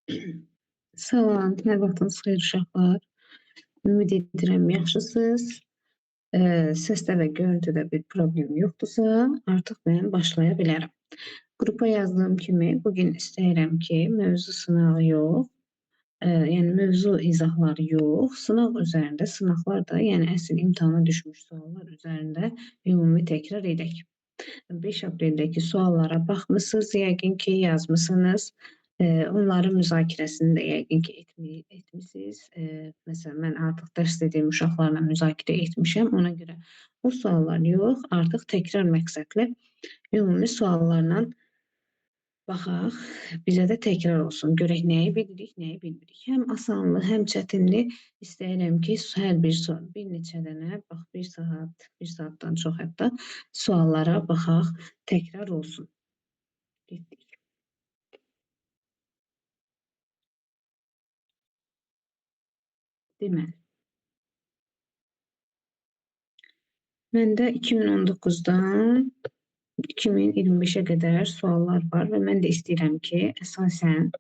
Salam, hər vaxtınız xeyir uşaqlar. Ümid edirəm yaxşısınız. Səsdə və görüntüdə bir problem yoxdursa, artıq mən başlaya bilərəm. Qrupa yazdığım kimi, bugün istəyirəm ki, mövzu sınağı yox, yəni mövzu izahları yox, sınaq üzərində, sınaqlar da, yəni əsl imtahana düşmüş suallar üzərində ümumi təkrar edək. 5 apreldəki suallara baxmısınız, yəqin ki, yazmısınız. Onların müzakirəsini də yəqin ki, etmişsiniz. Məsələn, mən artıq dərs dediyim uşaqlarla müzakirə etmişəm. Ona görə o suallar yox, artıq təkrar məqsədli ümumi suallarla baxaq. Bizə də təkrar olsun. Görək nəyi bilirik, nəyi bilmirik. Həm asanlı, həm çətinli istəyirəm ki, hər bir sual, bir neçə dənə, bax, bir saatdan çox hətta suallara baxaq, təkrar olsun. Getdik. Deməli, məndə 2019-dan 2025-ə qədər suallar var və mən də istəyirəm ki, əsasən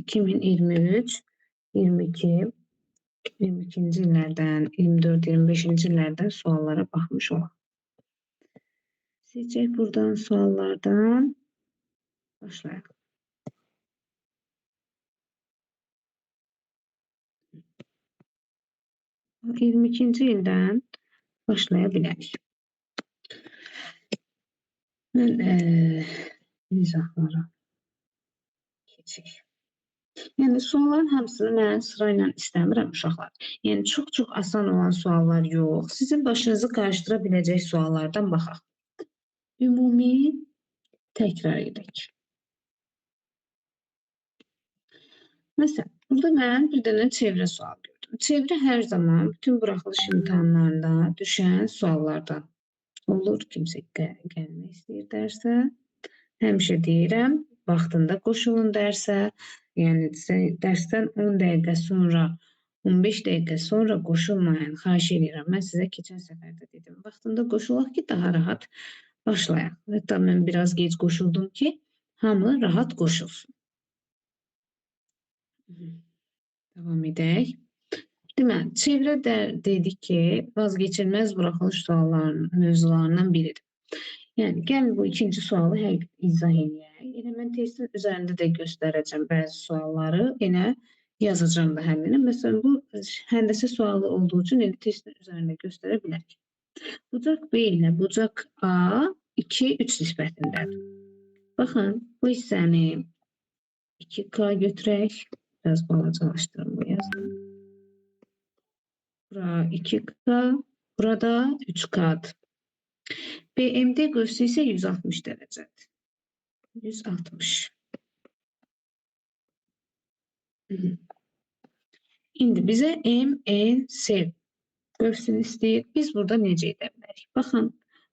2023, 22, 22-ci illərdən, 24, 25-ci illərdən suallara baxmış olaq. Seçək buradan suallardan başlayaq. O 22-ci ildən başlaya bilərik. Mən izahlara keçək. Yəni, sualların hamısını mən sırayla istəmirəm uşaqlar. Yəni, çox asan olan suallar yox. Sizin başınızı qarışdıra biləcək suallardan baxaq. Ümumi təkrar edək. Məsələn, burada mən bir dənə çevrə sual gördüm. Çevrə hər zaman bütün buraxılış imtahanlarında düşən suallardan olur. Kimsə gəlmək istəyir dərsə. Həmişə deyirəm, vaxtında qoşulun dərsə. Yəni, dərsdən 10 dəqiqə sonra, 15 dəqiqə sonra qoşulmayın, xahiş edirəm. Mən sizə keçən səfərdə dedim. Vaxtında qoşulaq ki, daha rahat başlayaq. Hətta mən biraz gec qoşuldum ki, hamı rahat qoşulsun. Davam edək. Deməli, çevrə dedik ki, vazgeçilməz buraxılış suallarının mövzularından biridir. Yəni, gəlin bu ikinci sualı izah edək. Yenə mən testin üzərində də göstərəcəm bəzi sualları. Yenə yazacağım da həmini. Məsələn, bu həndəsə sualı olduğu üçün testin üzərində göstərə bilərik. Bucaq B ilə bucaq A 2, 3 nisbətindədir. Baxın, bu hissəni 2K götürək. Biraz balacalaşdırım bu yazını. Bura 2K, burada 3K'dır. BMD qövsü isə 160 dərəcədir. 160. İndi bizə MNC qövsünü istəyir. Biz burada necə edə bilərik? Baxın,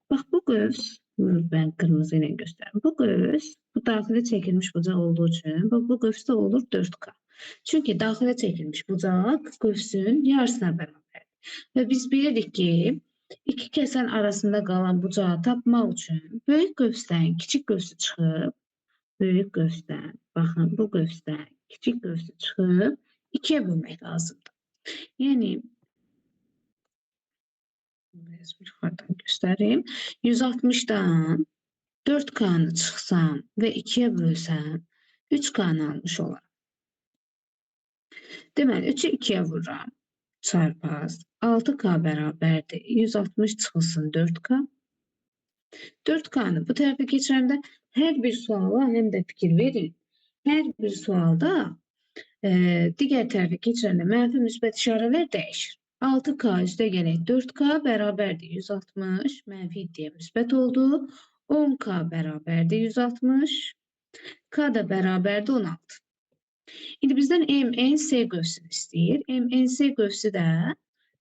bax bu qövs, mən qırmızı ilə göstərim. Bu qövs, bu daxilə çəkilmiş bucaq olduğu üçün, bu qövsdə olur 4K. Çünki daxilə çəkilmiş bucaq qövsün yarısına bərabərdir. Və biz bilirik ki, iki kəsən arasında qalan bucağı tapmaq üçün böyük qövsdən kiçik qövsü çıxıb, böyük qövsdən, baxın bu qövsdən kiçik qövsü çıxıb, 2-yə bölmək lazımdır. Yəni, biraz yuxarıdan göstərim. 160-dan 4K-nı çıxsam və 2-yə bölsəm, 3K-nı almış olaram. Deməli, 3-ü 2-yə vururam. Çarpaz. 6K bərabərdir. 160 çıxılsın 4K. 4K-nı bu tərəfə keçirəndə hər bir suala həm də fikir verin. Hər bir sualda digər tərəfə keçirəndə mənfi müsbət işarələr dəyişir. 6K üstə gələk 4K bərabərdir 160. Mənfi iddiyə müsbət oldu. 10K bərabərdir 160. K da bərabərdir 16. İndi bizdən MNC qövsünü istəyir. MNC qövsü də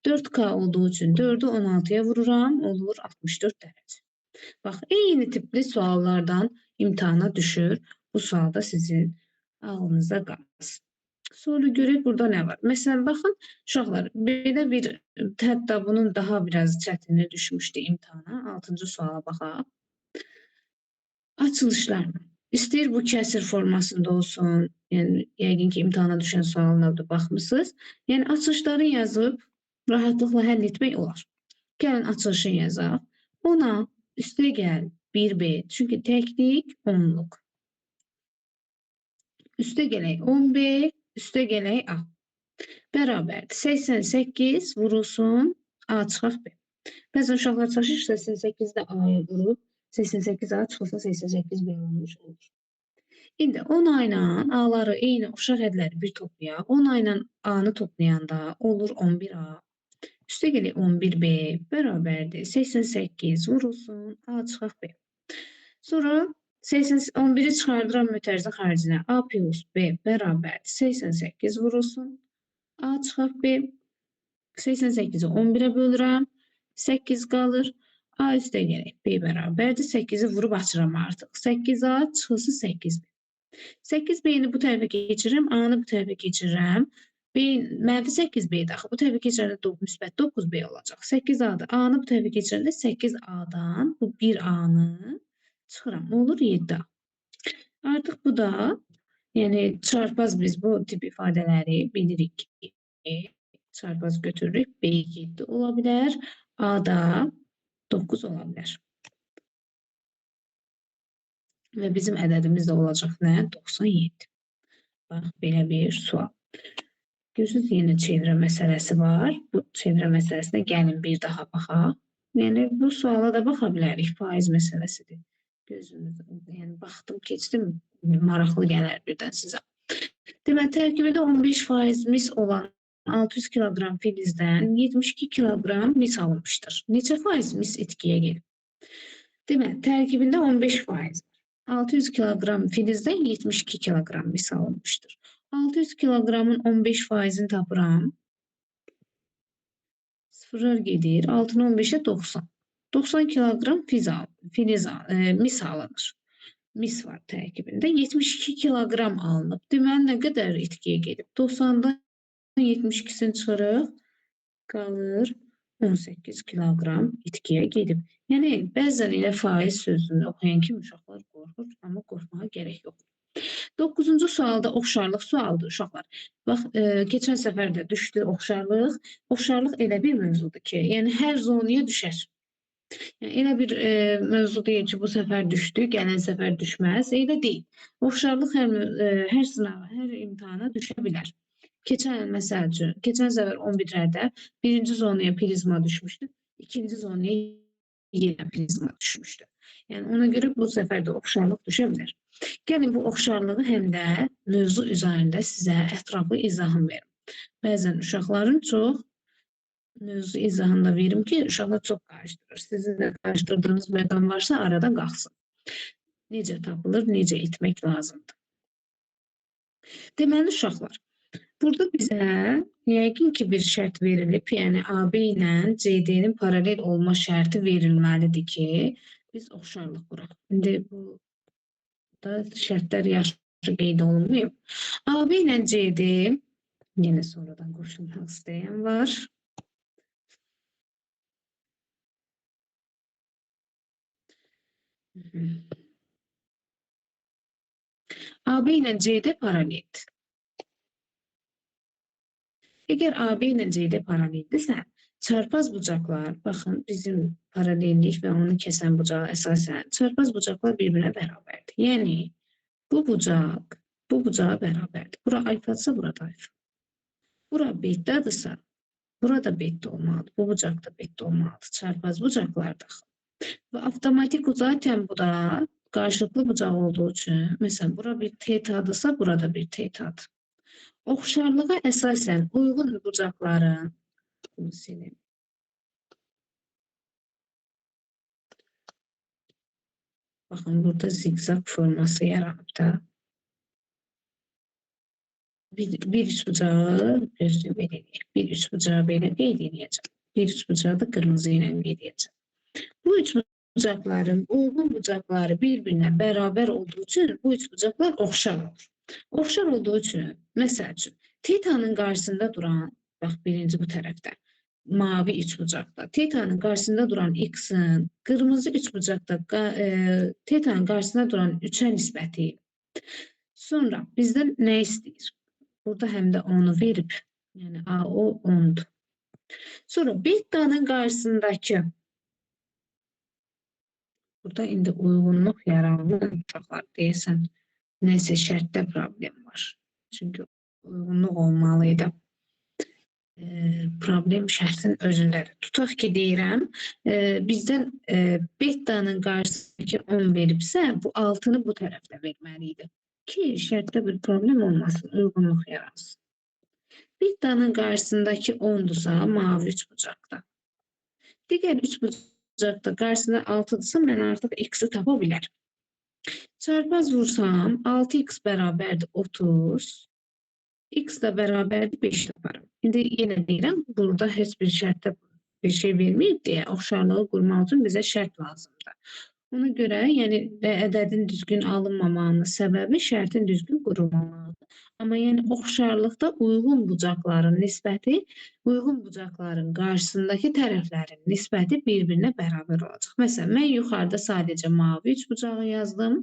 4K olduğu üçün 4-ü 16-ya vururam, olur 64 dərəcə. Bax, eyni tipli suallardan imtahana düşür. Bu sualda sizin ağlınızda qalsın. Sonra görək burada nə var. Məsələn, baxın, uşaqlar, belə bir, hətta bunun daha biraz çətinliyi düşmüşdü imtahana. 6-cı suala baxaq. Açılışlarla. İstəyir bu kəsir formasında olsun. Yəni yəqin ki, imtahana düşən sualına da baxmısınız. Yəni açılışları yazıb rahatlıqla həll etmək olar. Gəlin açılışını yazaq. 10-a üstə gəl 1b. Çünki təklik 10-luq. Üstə gələk 10b, üstə gələk a. Bərabərdir. 88 vurulsun a çıxaq b. Bəzən uşaqlar çalışır 88-də a-ya vurub 88a çıxılsa 88b olmuş olur. İndi 10 ilə a-ları eyni oxşar ədləri bir toplayaq. 10 ilə a-nı toplayanda olur 11a. Üstə gələk 11b bərabərdir. 88 vurulsun a çıxaq b. Sonra 11-i çıxardıram mütərizə xaricinə. A plus b bərabərdir. 88 vurulsun a çıxaq b. 88-i 11-ə bölürəm. 8 qalır. A üstə gələk. B bərabərdir. 8-i vurub açıram artıq. 8A çıxılsın 8B. 8B'ni bu tərəfə keçirirəm. A-nı bu tərəfə keçirirəm. Mənfi 8B-dir. Axı bu tərəfə keçirəndə müsbət 9B olacaq. 8A-dır. A-nı bu tərəfə keçirəndə 8A-dan bu 1A-nı çıxıram. Olur 7A. Artıq bu da, yəni çarpaz biz bu tip ifadələri bilirik ki, çarpaz götürürük. B 7 ola bilər. A da 9 ola bilər. Və bizim ədədimiz də olacaq nə? 97. Bax, belə bir sual. Görürsünüz, yenə çevrə məsələsi var. Bu çevrə məsələsinə gəlin bir daha baxaq. Yəni, bu suala da baxa bilərik. Faiz məsələsidir. Gözünüzü, yəni baxdım, keçdim, maraqlı gələr birdən sizə. Demək, tərkibində 15% mis olan 600 kiloqram filizdən 72 kiloqram mis alınmışdır. Neçə faiz mis itkiyə gelir? Demək, tərkibində 15%. 600 kiloqram filizdən 72 kiloqram mis alınmışdır. 600 kiloqramın 15%'ini tapıram. Sıfırlar gedir. 6'nı 15'e 90. 90 kiloqram mis alınır. Mis var tərkibində. 72 kiloqram alınıb. Deməli, nə qədər itkiyə gedib? 90'dan 72'sini çıxırıq. Qalır 18 kiloqram itkiyə gedib. Yəni, bəzən elə faiz sözünü oxuyan kimi uşaqlar qorxur, amma qorxmağa gərək yox. 9-cu sualda oxşarlıq sualdır uşaqlar. Bax, keçən səfər də düşdü oxşarlıq. Oxşarlıq elə bir mövzudur ki, yəni hər zonaya düşər. Yəni, elə bir mövzu deyil ki, bu səfər düşdü, gələn səfər düşməz. Elə deyil. Oxşarlıq hər sınava, hər imtihana düşə bilər. Keçən səfər 11-lərdə birinci zonaya prizma düşmüşdü, ikinci zonaya yenə prizma düşmüşdü. Yəni, ona görə bu səfər də oxşarlıq düşə bilər. Gəlin, bu oxşarlığı həm də mövzu üzərində sizə ətraflı izahını verim. Bəzən uşaqların çox mövzu izahını da verim ki, uşaqlar çox qarışdırır. Sizin də qarışdırdığınız məqam varsa arada qalsın. Necə tapılır, necə etmək lazımdır. Deməli, uşaqlar, burada bizə yəqin ki, bir şərt verilib, yəni AB ilə CD-nin paralel olma şərti verilməlidir ki, biz oxşarlıq quraq. İndi bu da şərtlər yaxşı qeyd olunmuyor. AB ilə CD, yenə sonradan qoşulmaq istəyən var. AB ilə CD paraleldir. Əgər AB ilə CD paraleldirsə, çarpaz bucaqlar, baxın, bizim paralellik və onu kəsən bucağa əsasən, çarpaz bucaqlar bir-birinə bərabərdir. Yəni, bu bucağa bərabərdir. Bura alfadsa, burada alfa. Bura bettadırsa, burada betta olmalıdır. Bu bucaq da betta olmalıdır. Çarpaz bucaqlardır. Və avtomatik zaten bu da qarşılıqlı bucaq olduğu üçün, məsələn, bura bir tetadırsa, burada bir tetadır. Oxşarlığa əsasən uyğun bucaqların, bunu silin. Baxın, burada zigzag forması yaranıb da. Bir üç bucağı gözlüyü belə edək. Bir üç bucağı belə qeyd edəcəm. Bir üç bucağı da qırmızı ilə qeyd edəcəm. Bu üç bucaqların uyğun bucaqları bir-birinə bərabər olduğu üçün bu üç bucaqlar oxşar olur. Oxşar olduğu üçün, məsəl üçün, tetanın qarşısında duran, bax, birinci bu tərəfdə, mavi üçbucakda. Tetanın karşısında duran x'in kırmızı üçbucakda tetanın karşısında duran 3'e nisbəti. Sonra bizden ne istəyir? Burada hem de onu verip, yani a o 10'dur. Sonra betanın karşısındaki, burada indi uyğunluq yaranmış uşaqlar deyəsən, neyse şərtdə problem var. Çünkü uyğunluq olmalıydı. Problem şərtin özündədir. Tutaq ki deyirəm, bizdən betanın qarşısındakı 10 veribsə, bu 6'nı bu tərəfdə verməliydi. Ki şərtdə bir problem olmasın, uyğunluq yaransın. Betanın qarşısındakı 10'dursa mavi üçbucaqda. Digər üçbucaqda qarşısında 6'dırsa mən artıq x'i tapa bilərəm. Çarpaz vursam 6x bərabərdir 30. X da bərabərdir 5 taparım. İndi yenə deyirəm, burada heç bir şərtdə bir şey verməyib deyə oxşarlığı qurmaq üçün bizə şərt lazımdır. Ona görə, yəni ədədin düzgün alınmamağının səbəbi şərtin düzgün qurulmamasıdır. Amma yəni oxşarlıqda uyğun bucaqların nisbəti, uyğun bucaqların qarşısındakı tərəflərin nisbəti bir-birinə bərabər olacaq. Məsələn, mən yuxarıda sadəcə mavi üçbucağı yazdım.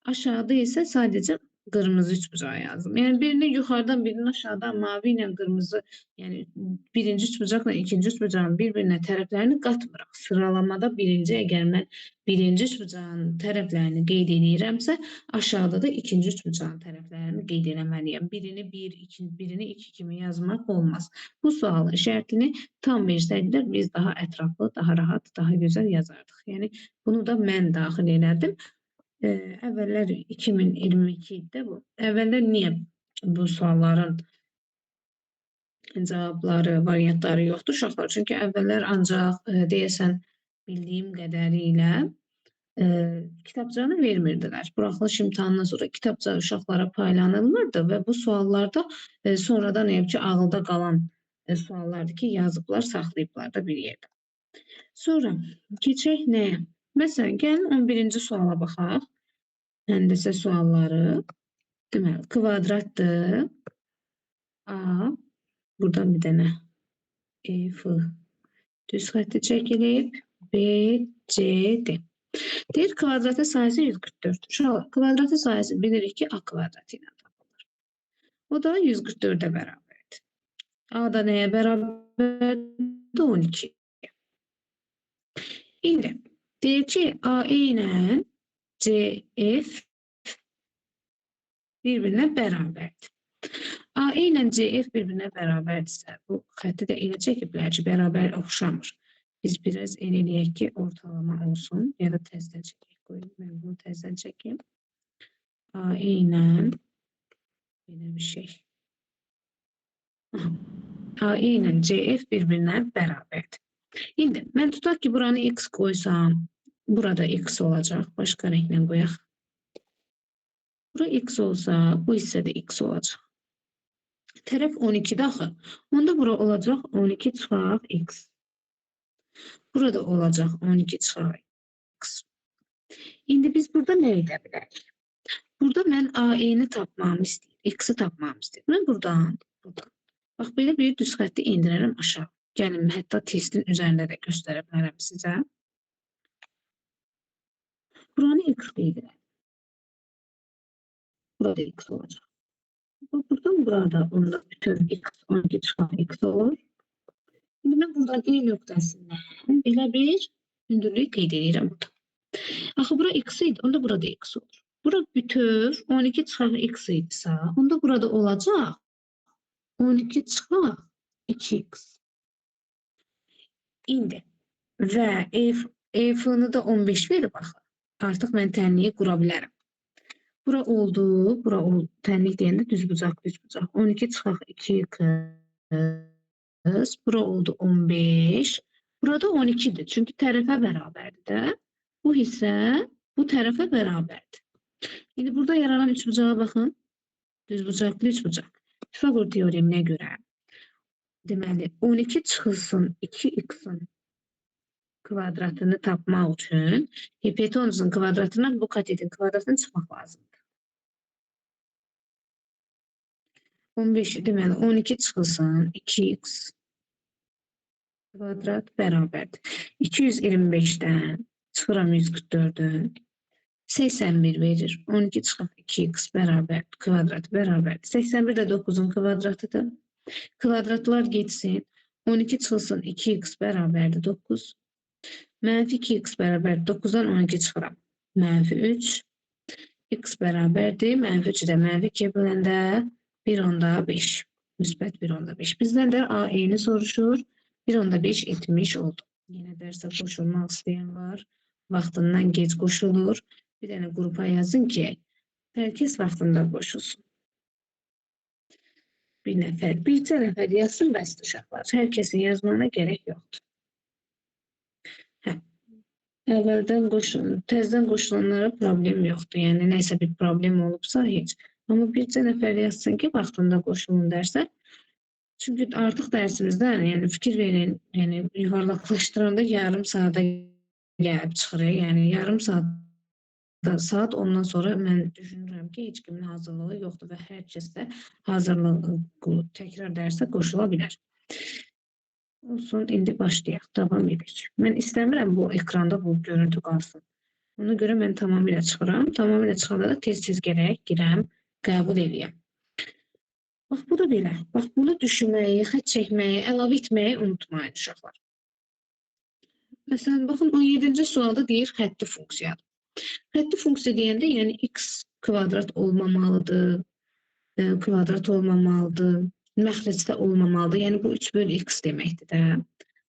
Aşağıda ise sadece kırmızı üçbucağı yazdım. Yani birini yukarıdan birini aşağıdan mavi ile kırmızı, yani birinci üçbucakla ikinci üçbucağın birbirine tərəflərini qatmırıq. Sıralamada birinci, əgər mən birinci üçbucağın tərəflərini qeyd edirəmsə, aşağıda da ikinci üçbucağın tərəflərini qeyd eləməliyəm. Birini 1, birini 2 kimi yazmaq olmaz. Bu sualın şərtini tam versəydilər biz daha ətraflı, daha rahat, daha gözəl yazardıq. Yəni bunu da mən daxil elədim. Əvvəllər 2022'de bu. Əvvəllər niyə bu sualların cavabları, variantları yoxdur uşaqlar? Çünki əvvəllər ancaq deyəsən bildiyim qədərilə kitabçanı vermirdilər. Buraxılış imtahanından sonra kitabça uşaqlara paylanılmırdı və bu suallarda sonradan ki ağılda qalan suallardır ki yazıblar, saxlayıblar da bir yerdə. Sonra keçək nəyə? Məsələn, gəlin 11-ci suala baxaq. Həndəsə sualları. Deməli, kvadratdır. A. Buradan bir dənə F düz xətti çəkilib. B, C, D. Deyir, kvadratın sayısı 144. Uşaqlar, kvadratın sayısı bilirik ki, A kvadratı ilə tapılır. O da 144'e bərabərdir. A da nəyə bərabərdir? 12. İndi deyir ki, A ilə CF birbirine bərabərdir. A ilə CF birbirine bərabərdirsə, bu xətti də elə çəkiblər ki, bərabər oxşamır. Biz biraz el eləyək ki, ortalama olsun. Ya da təzdən çəkək qoyun. Mən bunu təzdən çəkeyim. A ilə belə bir şey. A ilə CF birbirine bərabərdir. İndi mən tutaq ki, buranı x qoysam, burada x olacaq. Başqa rənglə qoyaq. Bura x olsa, bu hissədə x olacaq. Tərəf 12'də axı. Onda bura olacaq 12 çıxaraq x. Burada olacaq 12 çıxaraq x. İndi biz burada nə edə bilərik? Burada mən A-ni tapmamı istəyir, x-i tapmamı istəyir. Mən buradan. Bax, belə bir düz xətti indirərəm aşağı. Gəlin, hətta testin üzərində də göstərə bilərəm sizə. Buranı x qeyd edirəm. Burada x olacaq. Buradan burada onda bütün x 12 çıxan x olur. Şimdi mən buradan E nöqtəsindən belə bir hündürlük qeyd edirəm burada. Axı bura x idi, onda burada x olur. Bura bütöv 12 çıxan x idisə, onda burada olacaq 12 çıxan 2x. İndi və f-ni də 15 verib axı. Artıq mən tənliyi qura bilərəm. Bura oldu, bura oldu. Tənlik deyəndə düzbucaq. 12 çıxaq 2x. Bura oldu 15. Burada 12'dir. Çünki tərəfə bərabərdir də. Bu hissə bu tərəfə bərabərdir. İndi burada yaranan üçbucağa baxın. Düzbucaqlı üçbucaq. Pifaqor teoreminə görə deməli 12 çıxılsın 2x'in kvadratını tapmaq üçün hipotenuzun kvadratından bu katetin kvadratını çıxmaq lazımdır. 15 deməli 12 çıxılsın 2x kvadrat bərabərdir. 225-dən çıxıram 144-ü. 81 verir. 12 çıxaq 2x bərabər kvadrat bərabərdir. 81 də 9-un kvadratıdır. Kvadratlar getsin. 12 çıxılsın 2x bərabərdir 9. Mənfi 2x bərabər 9-dan 12 çıxıram. Mənfi 3. X bərabərdir. Mənfi 3-də mənfi 2 böləndə 1/5. Müsbət 1/5. Bizdən də A eyni soruşur. 1/5 etmiş oldu. Yenə dərsə qoşulmaq istəyən var. Vaxtından gec qoşulur. Bir dənə qrupa yazın ki, hər kəs vaxtında qoşulsun. Bir nəfər, bircə nəfər yazsın, bəsdir uşaqlar. Hər kəsin yazmağına gərək yoxdur. Hə. Əvvəldən təzədən qoşulanlara problem yoxdur. Yəni, nəsə bir problem olubsa, heç. Amma bircə nəfər yazsın ki, vaxtında qoşulun dərsə. Çünki artıq dərsimizdə yəni, fikir verin, yəni, yuvarlaqlaşdıranda yarım saata gəlib çıxır. Yəni, yarım saat ondan sonra mən düşünürəm ki, heç kimin hazırlığı yoxdur və hər kəs də hazırlığı təkrar dərsə qoşula bilər. Olsun, indi başlayaq, davam edək. Mən istəmirəm bu ekranda bu görüntü qalsın. Ona görə mən tamamilə çıxıram. Tamamilə çıxanda da tez-tez gərək girəm, qəbul edəyəm. Bax, bu da belə. Bax, bunu düşünməyi, xət çəkməyi, əlavə etməyi unutmayın uşaqlar. Məsələn, baxın, 17-ci sualda deyir xətti funksiyadır. Xətti funksiya deyəndə, yəni x kvadrat olmamalıdır, kvadrat olmamalıdır, məxrəcdə olmamalıdır. Yəni, bu 3/x deməkdir də.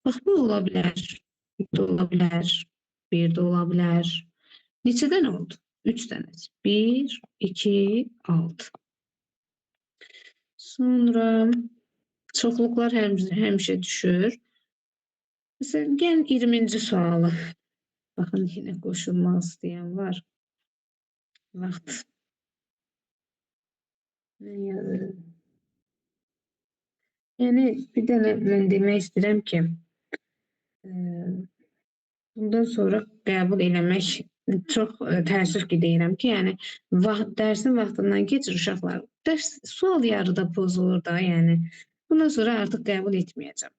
Bax, bu ola bilər, bu da ola bilər, 1 də ola bilər. Neçədən oldu? 3 dənə. 1, 2, 6. Sonra çoxluqlar həmişə düşür. Məsələn, gəlin 20-ci sualı. Baxın, yenə qoşulmaq istəyən var. Vaxt. Yəni, bir dənə mən demək istəyirəm ki, bundan sonra qəbul eləmək çox təəssüf ki, deyirəm ki, yəni, dərsin vaxtından keçir uşaqlar. Dərs sual yarıda pozulur da, yəni, bundan sonra artıq qəbul etməyəcəm.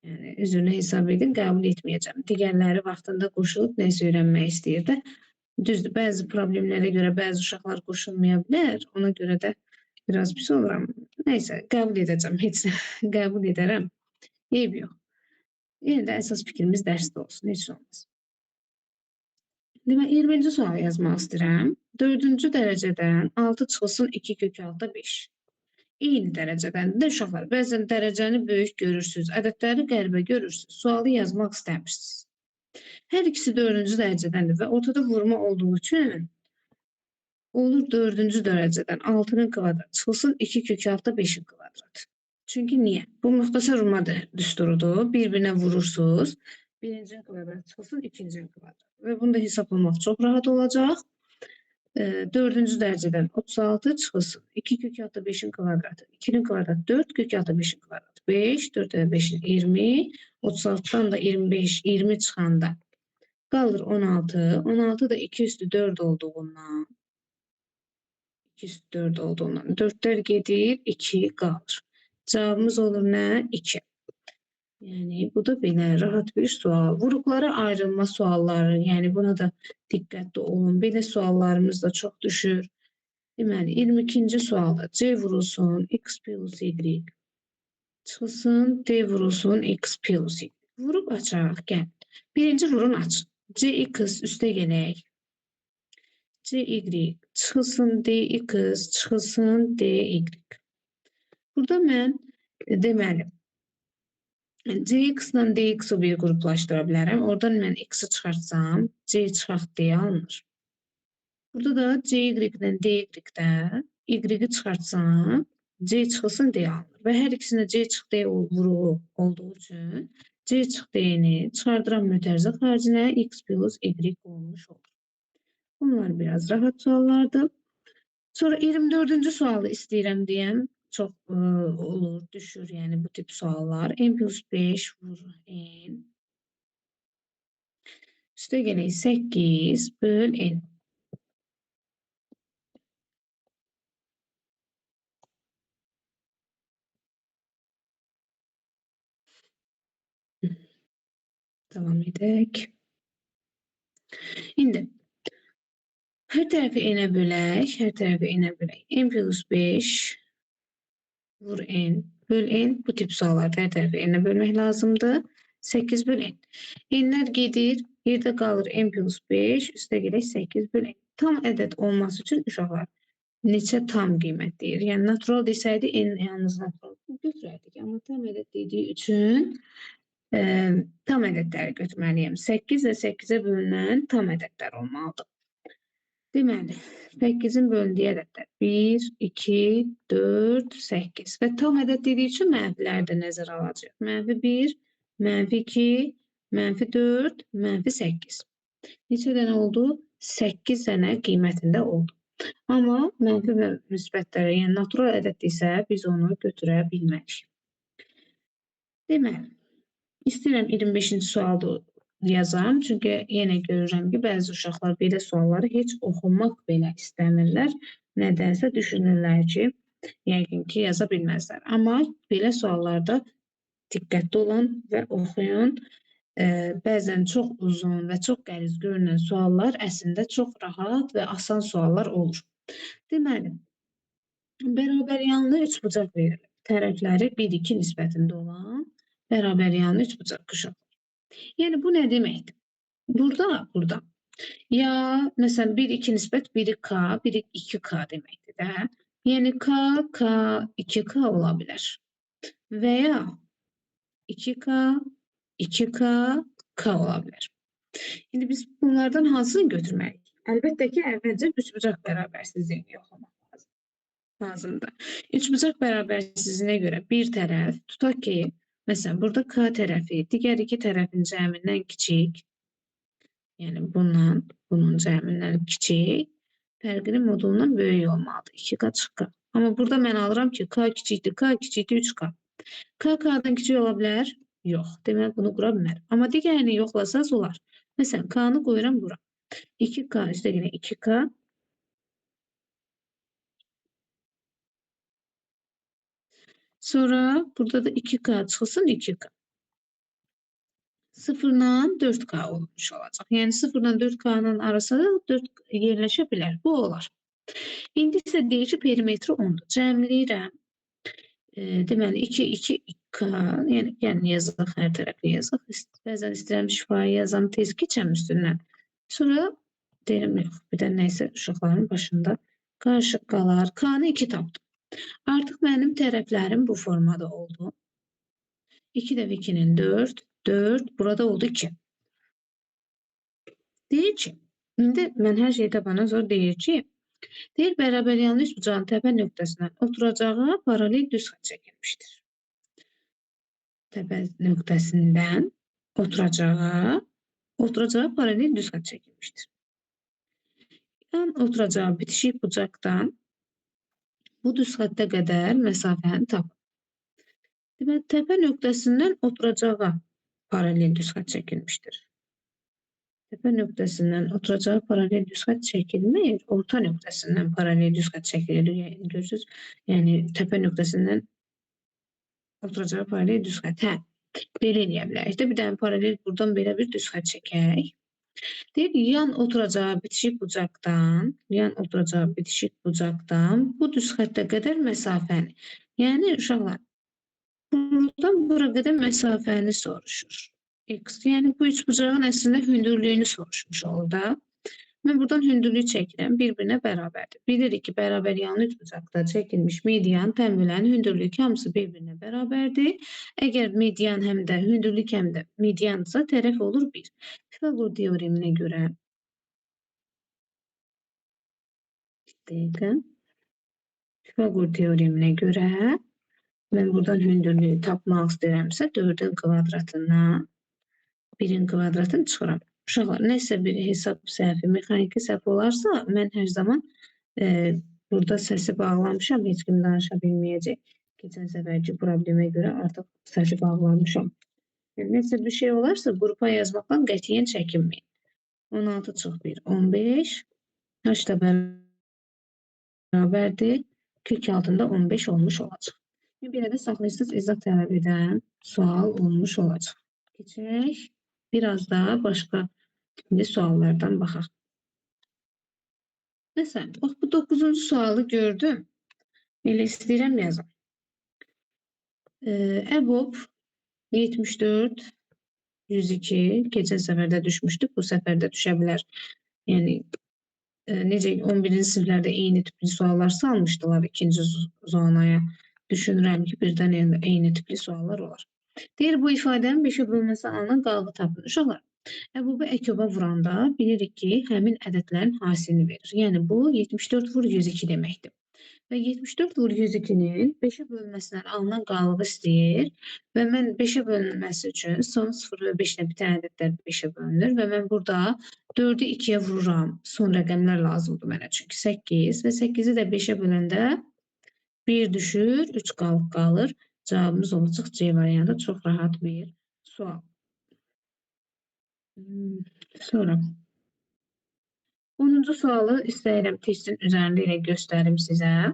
Yəni, üzrünü hesab edin, qəbul etməyəcəm. Digərləri vaxtında qoşulub nəsə öyrənmək istəyir də. Düzdür, bəzi problemlərə görə bəzi uşaqlar qoşulmaya bilər. Ona görə də biraz pis oluram. Nəysə, qəbul edəcəm. Heç qəbul edərəm. Eyb yox. Yenə də əsas fikrimiz dərsdə olsun. Heç olmaz. Demək, 20-ci sual yazmaq istəyirəm. 4-cü dərəcədən 6 çıxılsın 2 kök altı 5. Eyni dərəcədən də uşaqlar, bəzən dərəcəni böyük görürsünüz, ədədləri qəribə görürsünüz, sualı yazmaq istəmirsiniz. Hər ikisi 4-cü dərəcədəndir və ortada vurma olduğu üçün olur 4-cü dərəcədən 6-nın kvadratı çıxılsın 2 kök altı 5-in kvadratı. Çünki niyə? Bu müxtəsər vurma düsturudur. Bir-birinə vurursunuz. Birincinin kvadratı çıxılsın 2-cinin kvadratı. Və bunu da hesablamaq çox rahat olacaq. 4-cü dərəcədən 36 çıxılsın. 2 kök altı 5-in kvadratı. 2-nin kvadratı 4, kök altı 5-in kvadratı 5, 4 və 5-in 20, 36-dan da 25, 20 çıxanda qalır 16. 16 da 2 üstü 4 olduğundan 2 üstü 4 olduğundan 4'lər gedir, 2 qalır. Cavabımız olur nə? 2. Yəni, bu da belə rahat bir sual. Vuruqlara ayrılma sualları, yəni buna da diqqətli olun. Belə suallarımız da çox düşür. Deməli, 22-ci sualda C vurulsun, x plus y. Çıxılsın, D vurulsun, x plus y. Vurub açaq, gəl. Birinci vurun açın. Cx üstə gələk. Cy çıxılsın, dx çıxılsın, dy. Burada mən deməli, Cx-la dx-i bir qruplaşdıra bilərəm. Oradan mən x-i çıxartsam, c çıxaq d alınır. Burada da cy-lə dy-də y-i çıxartsam, c çıxılsın d alınır. Və hər ikisində c çıx d vuruğu olduğu üçün c çıx d-ni çıxardıram mötərizə xaricinə x plus y olmuş olur. Bunlar biraz rahat suallardır. Sonra 24-cü sualı istəyirəm deyəm. Çox olur, düşür yəni bu tip suallar. N plus 5 vur N. Üstə gələk 8 böl N. Devam edək. İndi hər tərəfi enə bölək, hər tərəfi enə bölək. N plus 5 vur N böl N. Bu tip suallarda hər tərəfi enə bölmək lazımdır. 8 böl N. N'lər gedir, yerdə qalır N plus 5, üstə gedək 8 böl N. Tam ədəd olması üçün uşaqlar neçə tam qiymət deyir. Yəni natural desəydi N yalnız natural götürərdik. Amma tam ədəd dediyi üçün tam ədədləri götürməliyəm. 8 və 8-ə bölünən tam ədədlər olmalıdır. Deməli, 8-in bölündüyü ədədlər 1, 2, 4, 8 və tam ədəd dediyi üçün mənfiləri də nəzərə alacaq. -1, -2, -4, -8. Neçə dənə oldu? 8 dənə qiymətində oldu. Amma mənfi və müsbətlərə, yəni natural ədəd isə biz onu götürə bilmərik. Deməli, istəyirəm 25-ci sualda yazam. Çünki yenə görürəm ki, bəzi uşaqlar belə sualları heç oxumaq belə istəmirlər. Nədənsə düşünürlər ki, yəqin ki, yaza bilməzlər. Amma belə suallarda diqqətli olun və oxuyun. Bəzən çox uzun və çox qəliz görünən suallar əslində çox rahat və asan suallar olur. Deməli, bərabər yanlı üçbucaq verilir. Tərəfləri 1-2 nisbətində olan bərabər yanlı üçbucaq uşaq. Yəni bu nə deməkdir? Burada. Ya məsələn 1-2 nisbət biri K, biri 2K deməkdir də. Yəni K, 2K ola bilər. Və ya 2K, 2K, K ola bilər. İndi biz bunlardan hansını götürməliyik? Əlbəttə ki, əvvəlcə üçbucaq bərabərsizliyini yoxlamaq lazımdır. Üçbucaq bərabərsizliyinə görə bir tərəf, tutaq ki, məsələn, burada K tərəfi digər iki tərəfin cəmindən kiçik, yəni bunun cəmindən kiçik, fərqinin modulundan böyük olmalıdır. 2K çıxıq K. Amma burada mən alıram ki, K kiçikdir 3K. K K'dan kiçik ola bilər? Yox. Demək, bunu qura bilmər. Amma digərini yoxlasaz olar. Məsələn, K'nı qoyuram bura. 2K üstə yenə 2K. Sonra burada da 2K çıxılsın 2K. 0-dan 4K olmuş olacaq. Yəni 0-dan 4K'nın arasında 4 yerləşə bilər. Bu olar. İndi isə deyir ki, perimetri 10-dur. Cəmləyirəm. Deməli 2K, yəni yazıq, hər tərəfli yazıq. Bəzən istəyirəm şifayı yazam, tez keçəm üstündən. Sonra deyirəm, yox, bir də nəysə uşaqların başında qarışıq qalar. K-nı 2 tapdım. Artıq mənim tərəflərim bu formada oldu. 2 dəfə 2-nin 4, burada oldu 2. Deyir ki, indi mən hər şeyi tapana sonra deyir ki, bərabər yanlı üçbucağın təpə nöqtəsindən oturacağı paralel düz xətt çəkilmişdir. Təpə nöqtəsindən oturacağı paralel düz xətt çəkilmişdir. Yan oturacağı bitişik bucaqdan bu düz xəttə qədər məsafəni tapın. Deməli, təpə nöqtəsindən oturacağı paralel düz xətt çəkilmişdir. Təpə nöqtəsindən oturacağı paralel düz xətt çəkilmir, orta nöqtəsindən paralel düz xətt çəkilir. Yəni, görürsünüz, yəni təpə nöqtəsindən oturacağı paralel düz xətt. Belə eləyə bilərik də, bir dənə paralel buradan belə bir düz xətt çəkək. Deyir, yan oturacağı bitişik bucaqdan bu düz xəttə qədər məsafəni. Yəni, uşaqlar, buradan bura qədər məsafəni soruşur. X, yəni bu üçbucağın əslində hündürlüyünü soruşmuş olur da. Mən buradan hündürlüyü çəkirəm, bir-birinə bərabərdir. Bilirik ki, bərabər yanlı üçbucaqda çəkilmiş median tənbələrin hündürlüyü hamısı bir-birinə bərabərdir. Əgər median həm də hündürlük həm də mediandırsa, tərəf olur 1. Pifaqor teoreminə görə Pifaqor teoreminə görə mən buradan hündürlüyü tapmaq istəyirəmsə, 4-ün kvadratından 1-in kvadratını çıxıram. Uşaqlar, nəsə bir hesab səhvi, mexaniki səhv olarsa, mən hər zaman burada səsi bağlamışam, heç kim danışa bilməyəcək. Keçən səfərki problemə görə artıq səsi bağlamışam. Nəsə bir şey olarsa, qrupa yazmaqdan qətiyyən çəkinməyin. 16 çox 1, 15. H da bərabərdir. Kök altında 15 olmuş olacaq. Bir də saxlayırsınız, izah tələb edən sual olmuş olacaq. Keçək Biraz daha başka tipli suallardan baxaq. Məsələn, bax bu 9-cu sualı gördüm. Elə istəyirəm yazım. EBOB 74 102 geçen səfərdə düşmüşdük. Bu səfərdə düşə bilər. Yəni necə 11-ci siniflərdə eyni tipli suallar salmışdılar ikinci zonaya. Düşünürəm ki, birdən eyni tipli suallar olar. Deyir, bu ifadənin 5-ə bölünməsi alınan qalığı tapın. Uşaqlar, EBOB-u EKOB-a vuranda bilirik ki, həmin ədədlərin hasilini verir. Yəni bu 74 vur 102 deməkdir. Və 74 vur 102-nin 5-ə bölünməsindən alınan qalığı istəyir və mən 5-ə bölünməsi üçün son 0 və 5 ilə bitən ədədlər 5-ə bölünür və mən burada 4-ü 2-yə vururam. Son rəqəmlər lazımdır mənə çünki 8 və 8-i də 5-ə böləndə 1 düşür, 3 qalıq qalır. Cavabımız olacaq C variantı. Çox rahat bir sual. Sonra 10-cu sualı istəyirəm testin üzərində ilə göstərim sizə.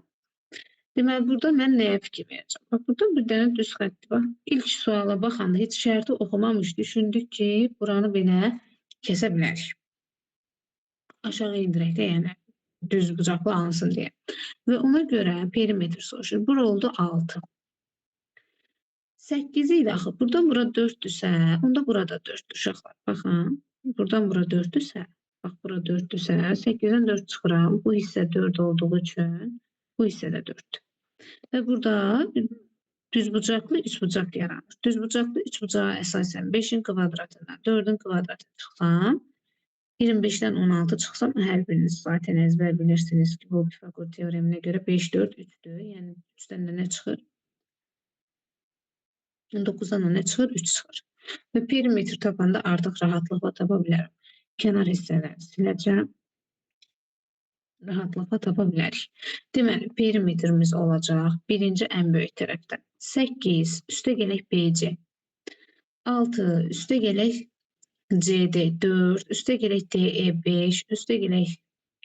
Deməli, burada mən nəyə fikir verəcəm? Bax, burada bir dənə düz xətti var. İlk suala baxanda heç şərti oxumamış düşündük ki, buranı belə kəsə bilərik. Aşağı indirək də, yəni düz bucaqlı alınsın deyə. Və ona görə perimetr soruşur. Bura oldu 6. 8 idi axı. Buradan bura 4-dürsə, onda burada 4-dür uşaqlar. Baxın, buradan bura 4-dürsə, bax bura 4-dürsə, 8-dən 4 çıxıram. Bu hissə 4 olduğu üçün bu hissə də 4-dür. Və burada düzbucaqlı üçbucaq yaranır. Düzbucaqlı üçbucağa əsasən 5-in kvadratından 4-ün kvadratına çıxsam, 25-dən 16 çıxsam, hər biriniz zaten əzbər bilirsiniz ki, bu Pifaqor teoreminə görə 5, 4, 3-dür. Yəni 3-dən də nə çıxır? 9-dan da nə çıxır? 3 çıxır. Və perimetr tapanda artıq rahatlıqla tapa bilərəm. Kənar hissələri siləcəm. Rahatlıqla tapa bilərik. Deməli, perimetrimiz olacaq birinci ən böyük tərəfdən. 8 üstə gələk BC. 6 üstə gələk CD 4, üstə gələk DE 5, üstə gələk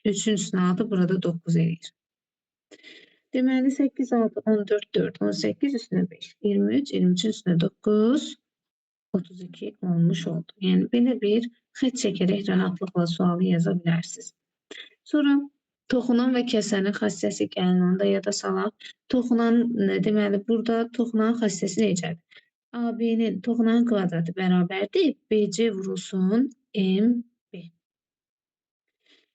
3-ün üstünə 6, burada 9 edir. Deməli, 8, 6, 14, 4, 18 üstünə 5, 23, 23-ün üstünə 9, 32 olmuş oldu. Yəni, belə bir xət çəkərək rahatlıqla sualı yaza bilərsiniz. Sonra toxunan və kəsənin xassəsi gəlin onda yada salaq. Toxunan, deməli, burada toxunan xassəsi necədir? AB-nin toxunan kvadratı bərabərdir. BC vurulsun MB.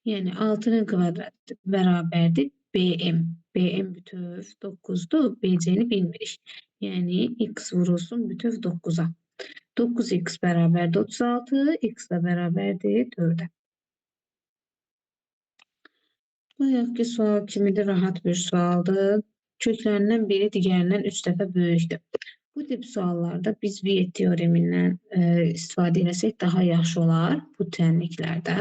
Yəni 6-nın kvadratı bərabərdir BM. BM bütöv 9-dur. BC-ni bilmirik. Yəni x vurulsun bütöv 9-a. 9x bərabərdir 36, x də bərabərdir 4-ə. Bayaq ki, sual kimidir, rahat bir sualdır. Köklərindən biri digərindən 3 dəfə böyükdür. Bu tip suallarda biz Viet teoremindən istifadə eləsək daha yaxşı olar bu tənliklərdə.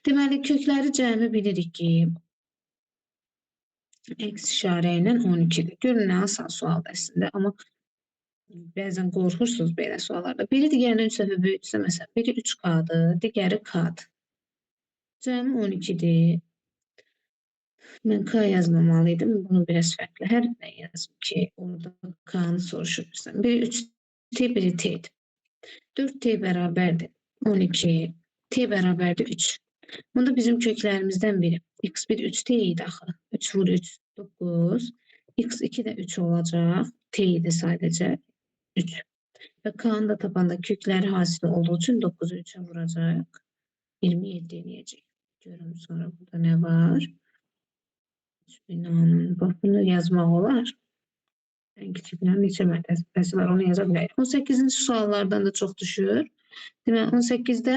Deməli, kökləri cəmi bilirik ki, x işarə ilə 12-dir. Görün, nə asan sualdır əslində, amma bəzən qorxursunuz belə suallarda. Biri digərindən 3 dəfə böyükdürsə, məsələn, biri 3K-dır, digəri K-dır. Cəmi 12-dir. Mən K yazmamalıydım. Bunu biraz fərqli. Hər nə yazım ki, orada K-nı soruşursan. Biri 3T, biri T-dir. 4T bərabərdir 12, T bərabərdir 3. Bunda bizim köklərimizdən biri. X1 3T idi axı. 3 vur 3, 9. X2 də 3 olacaq. T idi sadəcə 3. Və K-nı da tapanda kökləri hasili olduğu üçün 9'u 3'e vuracaq. 27 eləyəcək. Görün sonra burada nə var? Bax, bunu yazmaq olar. Ən kiçiklərin neçə mərtəbəsi var, onu yaza bilərik. 18-ci suallardan da çox düşür. Deməli, 18-də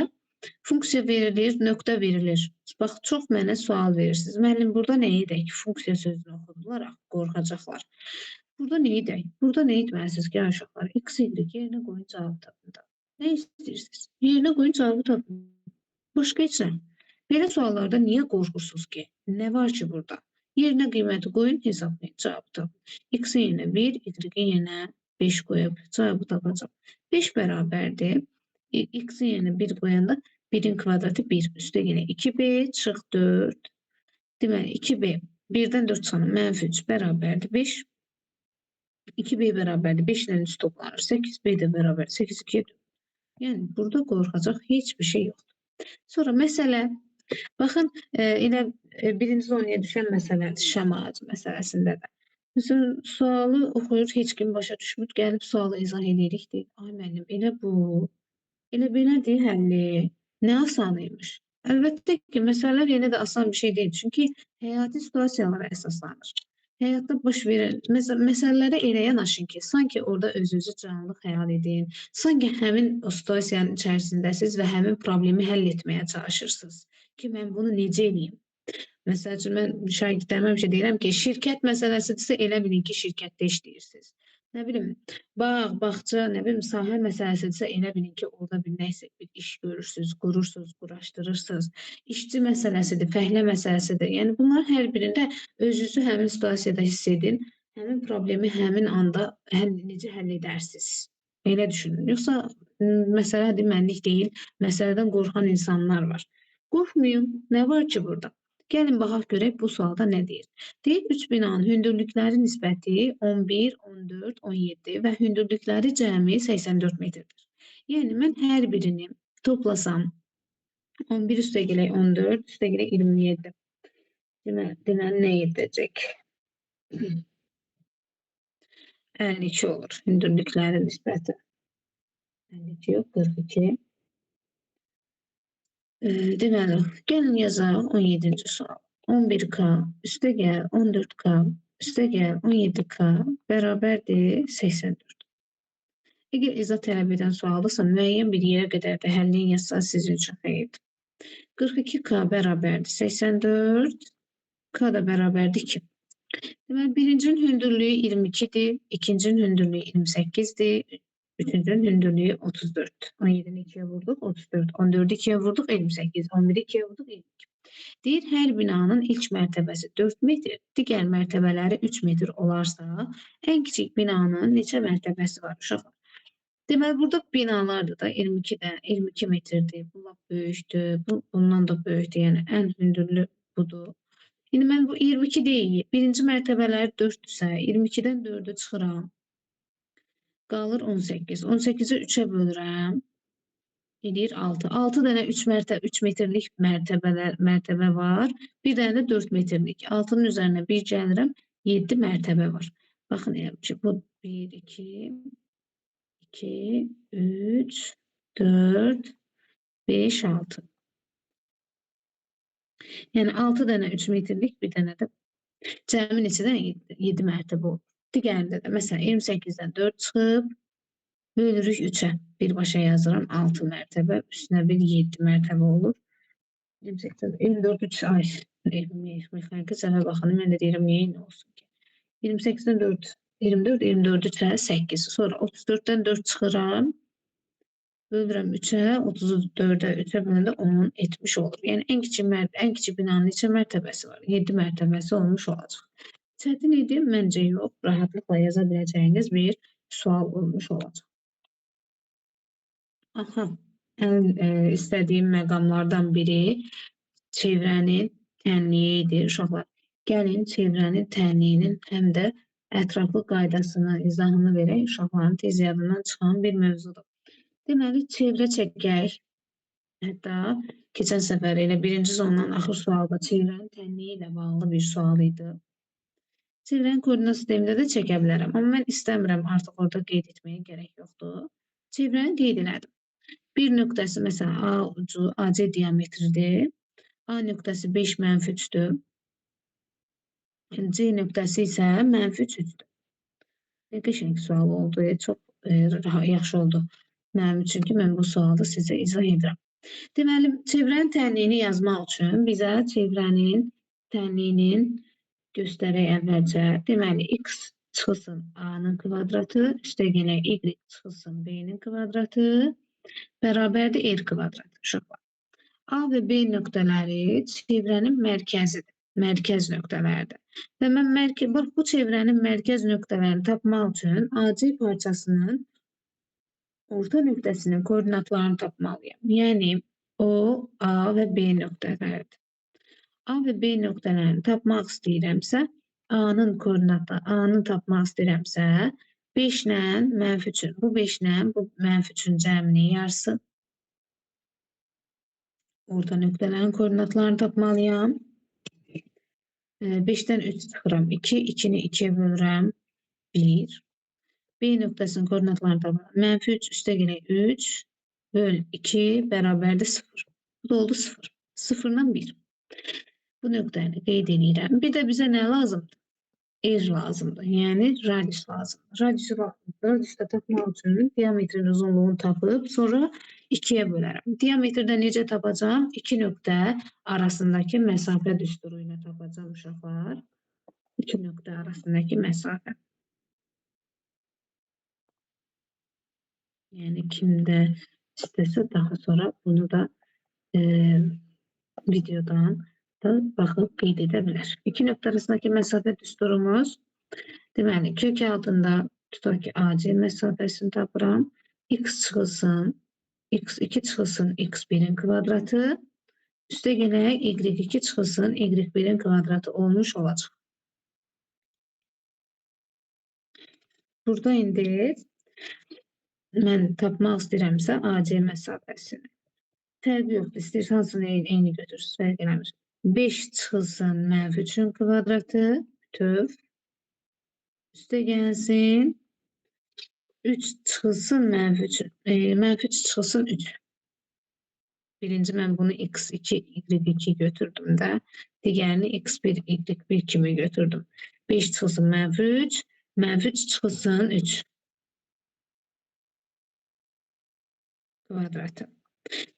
funksiya verilir, nöqtə verilir. Bax, çox mənə sual verirsiniz. Müəllim, burada nə edək? Funksiya sözünü oxudular, qorxacaqlar. Burada nə edək? Burada nə etməlisiniz ki, uşaqlar? X, Y yerinə qoyun cavabı tapın. Nə istəyirsiniz? Yerinə qoyun cavabı tapın. Başqa heç nə. Belə suallarda niyə qorxursunuz ki? Nə var ki burada? Yerinə qiyməti qoyun, hesablayın, cavabı tapın. X-in yerinə 1, Y-in yerinə 5 qoyub cavabı tapacaq. 5 bərabərdir. X-in yerinə 1 qoyanda 1-in kvadratı 1. Üstə yenə 2B çıx 4. Deməli, 2B 1-dən 4 çıxanı mənfi 3 bərabərdir 5. 2B bərabərdir 5 ilə 3 toplanır. 8B də bərabərdir 8, 2, Yəni burada qorxacaq heç bir şey yoxdur. Sonra məsələ, baxın, elə birinci zonaya düşən məsələdir, şam ağacı məsələsində də. Məsələn, sualı oxuyur, heç kim başa düşmür, gəlib sualı izah edirik, deyir, ay müəllim, elə bu, elə belədir həlli, nə asan imiş. Əlbəttə ki, məsələlər yenə də asan bir şey deyil, çünki həyati situasiyalara əsaslanır. Həyatda baş verən məsələlərə elə yanaşın ki, sanki orada özünüzü canlı xəyal edin, sanki həmin o situasiyanın içərisindəsiz və həmin problemi həll etməyə çalışırsınız ki, mən bunu necə edeyim? Məsəl üçün, mən şagirdlərimə həmişə deyirəm ki, şirkət məsələsidirsə elə bilin ki, şirkətdə işləyirsiniz. Nə bilim, bağça, nə bilim, sahə məsələsidirsə elə bilin ki, orada bir nəsə bir iş görürsünüz, qurursunuz, quraşdırırsınız. İşçi məsələsidir, fəhlə məsələsidir. Yəni bunların hər birində özünüzü həmin situasiyada hiss edin, həmin problemi həmin anda necə həll edərsiniz? Elə düşünün. Yoxsa məsələdir, mənlik deyil, məsələdən qorxan insanlar var. Qorxmayın, nə var ki burada? Gəlin baxaq görək bu sualda nə deyir. Deyir, 3 binanın hündürlükləri nisbəti 11, 14, 17 və hündürlükləri cəmi 84 metrdir. Yəni mən hər birini toplasam 11 üstə gələk 14, üstə gələk 27. Deməli nə edəcək? 52 olur hündürlükləri nisbəti. 52 yox, 42. Deməli, gəlin yazaq 17-ci sual. 11K üstə gəl 14K üstə gəl 17K bərabərdir 84. Əgər izah tələb edən sualdırsa, müəyyən bir yerə qədər də həllini yazsanız sizin üçün xeyirdir. 42K bərabərdir 84, K da bərabərdir 2. Deməli, birincinin hündürlüyü 22-dir, ikincinin hündürlüyü 28-dir, üçüncünün hündürlüyü 34. 17-ni 2-yə vurduq, 34. 14-ü 2-yə vurduq, 58. 11-i 2-yə vurduq, 22. Deyir, hər binanın ilk mərtəbəsi 4 metr, digər mərtəbələri 3 metr olarsa, ən kiçik binanın neçə mərtəbəsi var uşaqlar? Deməli, burada binalardır da 22 metrdir, bu lap böyükdür, bundan da böyükdür, yəni ən hündürlü budur. İndi mən bu 22 deyil, birinci mərtəbələri 4-dürsə, 22-dən 4-ü çıxıram, qalır 18. 18-i 3-ə bölürəm, edir 6. 6 dənə 3 metrlik mərtəbə var, bir dənə də 4 metrlik. 6-nın üzərinə 1 gəlirəm, 7 mərtəbə var. Baxın, bu 1, 2, 2, 3, 4, 5, 6. Yəni 6 dənə 3 metrlik, bir dənə də cəmi neçədən 7 mərtəbə olur. Digərində də məsələn 28-dən 4 çıxıb, bölürük 3-ə. Birbaşa yazıram 6 mərtəbə, üstünə bir 7 mərtəbə olur. 24 3 ay. Mexaniki səhvə baxın, mən də deyirəm niyə nə olsun ki. 28-dən 4, 24, 24 3-ə 8. Sonra 34-dən 4 çıxıram. Bölürəm 3-ə, 34-ə 3-ə bölündə 10, 70 olur. Yəni ən kiçik binanın neçə mərtəbəsi var? 7 mərtəbəsi olmuş olacaq. Çətin idi, məncə yox, rahatlıqla yaza biləcəyiniz bir sual olmuş olacaq. Aha, ən istədiyim məqamlardan biri çevrənin tənliyi idi, uşaqlar. Gəlin çevrənin tənliyinin həm də ətraflı qaydasını, izahını verək, uşaqların tez yadından çıxan bir mövzudur. Deməli, çevrə çəkək. Hətta keçən səfər elə birinci zondan axır sualda çevrənin tənliyi ilə bağlı bir sual idi. Çevrənin koordinat sistemində də çəkə bilərəm, amma mən istəmirəm, artıq orada qeyd etməyə gərək yoxdur. Çevrəni qeyd elədim. Bir nöqtəsi, məsələn, A ucu AC diametridir. A nöqtəsi 5 mənfi 3-dür. C nöqtəsi isə mənfi 3-dür. Qəşəng sual oldu, çox yaxşı oldu. Mənim üçün ki, mən bu sualı sizə izah edirəm. Deməli, çevrənin tənliyini yazmaq üçün bizə çevrənin tənliyinin göstərək əvvəlcə. Deməli, x çıxılsın a-nın kvadratı, üstə gələk y çıxılsın b-nin kvadratı, bərabərdir r kvadratı. Uşaqlar. A və B nöqtələri çevrənin mərkəzidir, mərkəz nöqtələrdir. Və mən bu çevrənin mərkəz nöqtələrini tapmaq üçün AC parçasının orta nöqtəsinin koordinatlarını tapmalıyam. Yəni, o, A və B nöqtələridir. A və B nöqtələrini tapmaq istəyirəmsə, A-nın koordinatı, A-nı tapmaq istəyirəmsə, 5 ilə mənfi 3'ün, bu 5 ilə bu mənfi 3'ün cəminin yarısı. Orta nöqtələrin koordinatlarını tapmalıyam. 5'ten 3 çıxıram. 2, 2'ni 2'ye bölürəm. 1. B nöqtəsinin koordinatlarını tapmalıyam. Mənfi 3 üstə gələk 3 böl 2 bərabərdir 0. Bu da oldu 0. 0'dan 1. Bu nöqtəni qeyd edirəm. Bir də bizə nə lazımdır? R lazımdır. Yəni radius lazımdır. Radiusda tapmaq üçün diametrin uzunluğunu tapıb sonra 2'ye bölərəm. Diametrdə necə tapacağım? 2 nöqtə arasındakı məsafə düsturu ilə tapacağım uşaqlar. 2 nöqtə arasındakı məsafə. Yəni kimdə istəsə daha sonra bunu da videodan da baxıb qeyd edə bilər. 2 nöqtə arasındakı məsafə düsturumuz deməli kök altında tutaq ki AC məsafəsini tapıram. X çıxılsın, X2 çıxılsın X1'in kvadratı. Üstə gələk Y2 çıxılsın Y1'in kvadratı olmuş olacaq. Burada indi mən tapmaq istəyirəmsə AC məsafəsini. Fərqi yoxdur. İstəyirsən hansını eyni götürsün, fərq eləmir. 5 çıxılsın mənfi 3'ün kvadratı bütöv. Üstə gəlsin 3 çıxılsın mənfi 3'ün. Mənfi 3 çıxılsın 3. Birinci mən bunu X2, Y2 götürdüm də. Digərini X1, Y1 kimi götürdüm. 5 çıxılsın mənfi 3. Mənfi 3 çıxılsın 3. Kvadratı.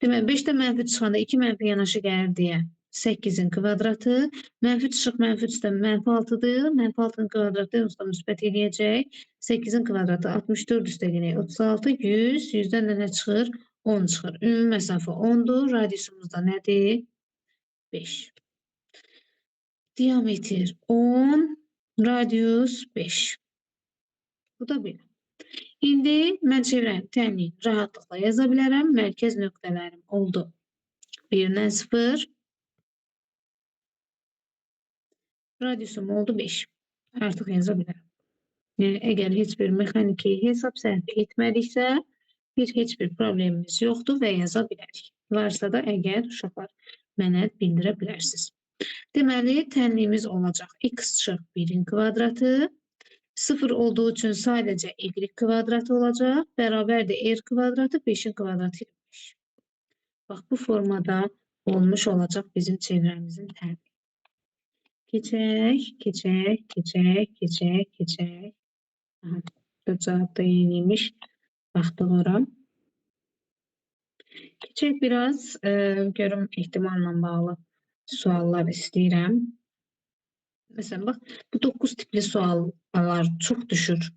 Demək 5'də mənfi çıxanda 2 mənfi yanaşı gəlir deyə 8'in kvadratı. Mənfi çıxıq mənfi 3'dən mənfi 6'dır. Mənfi 6'nın kvadratı onsuz müsbət eləyəcək. 8'in kvadratı 64 üstə gələk 36, 100. 100'dən də nə çıxır? 10 çıxır. Ümumi məsafə 10'dur. Radiusumuz da nədir? 5. Diametr 10, radius 5. Bu da belə. İndi mən çevrənin tənliyini rahatlıqla yaza bilərəm. Mərkəz nöqtələrim oldu. 1'dən 0. Radiusum oldu 5. Artıq yaza bilərəm. Yəni, əgər heç bir mexaniki hesab səhvi etmədiksə, heç bir problemimiz yoxdur və yaza bilərik. Varsa da əgər uşaqlar mənə bildirə bilərsiniz. Deməli, tənliyimiz olacaq. X çıx 1'in kvadratı. 0 olduğu üçün sadəcə Y kvadratı olacaq. Bərabərdir R kvadratı 5'in kvadratı ilə 5. Bax, bu formada olmuş olacaq bizim çevrəmizin tənliyi. Keçək. Aha, cavab da yeniymiş. Baxdıq ora. Keçək biraz, görüm ehtimalla bağlı suallar istəyirəm. Məsələn, bax, bu 9 tipli suallar çox düşür.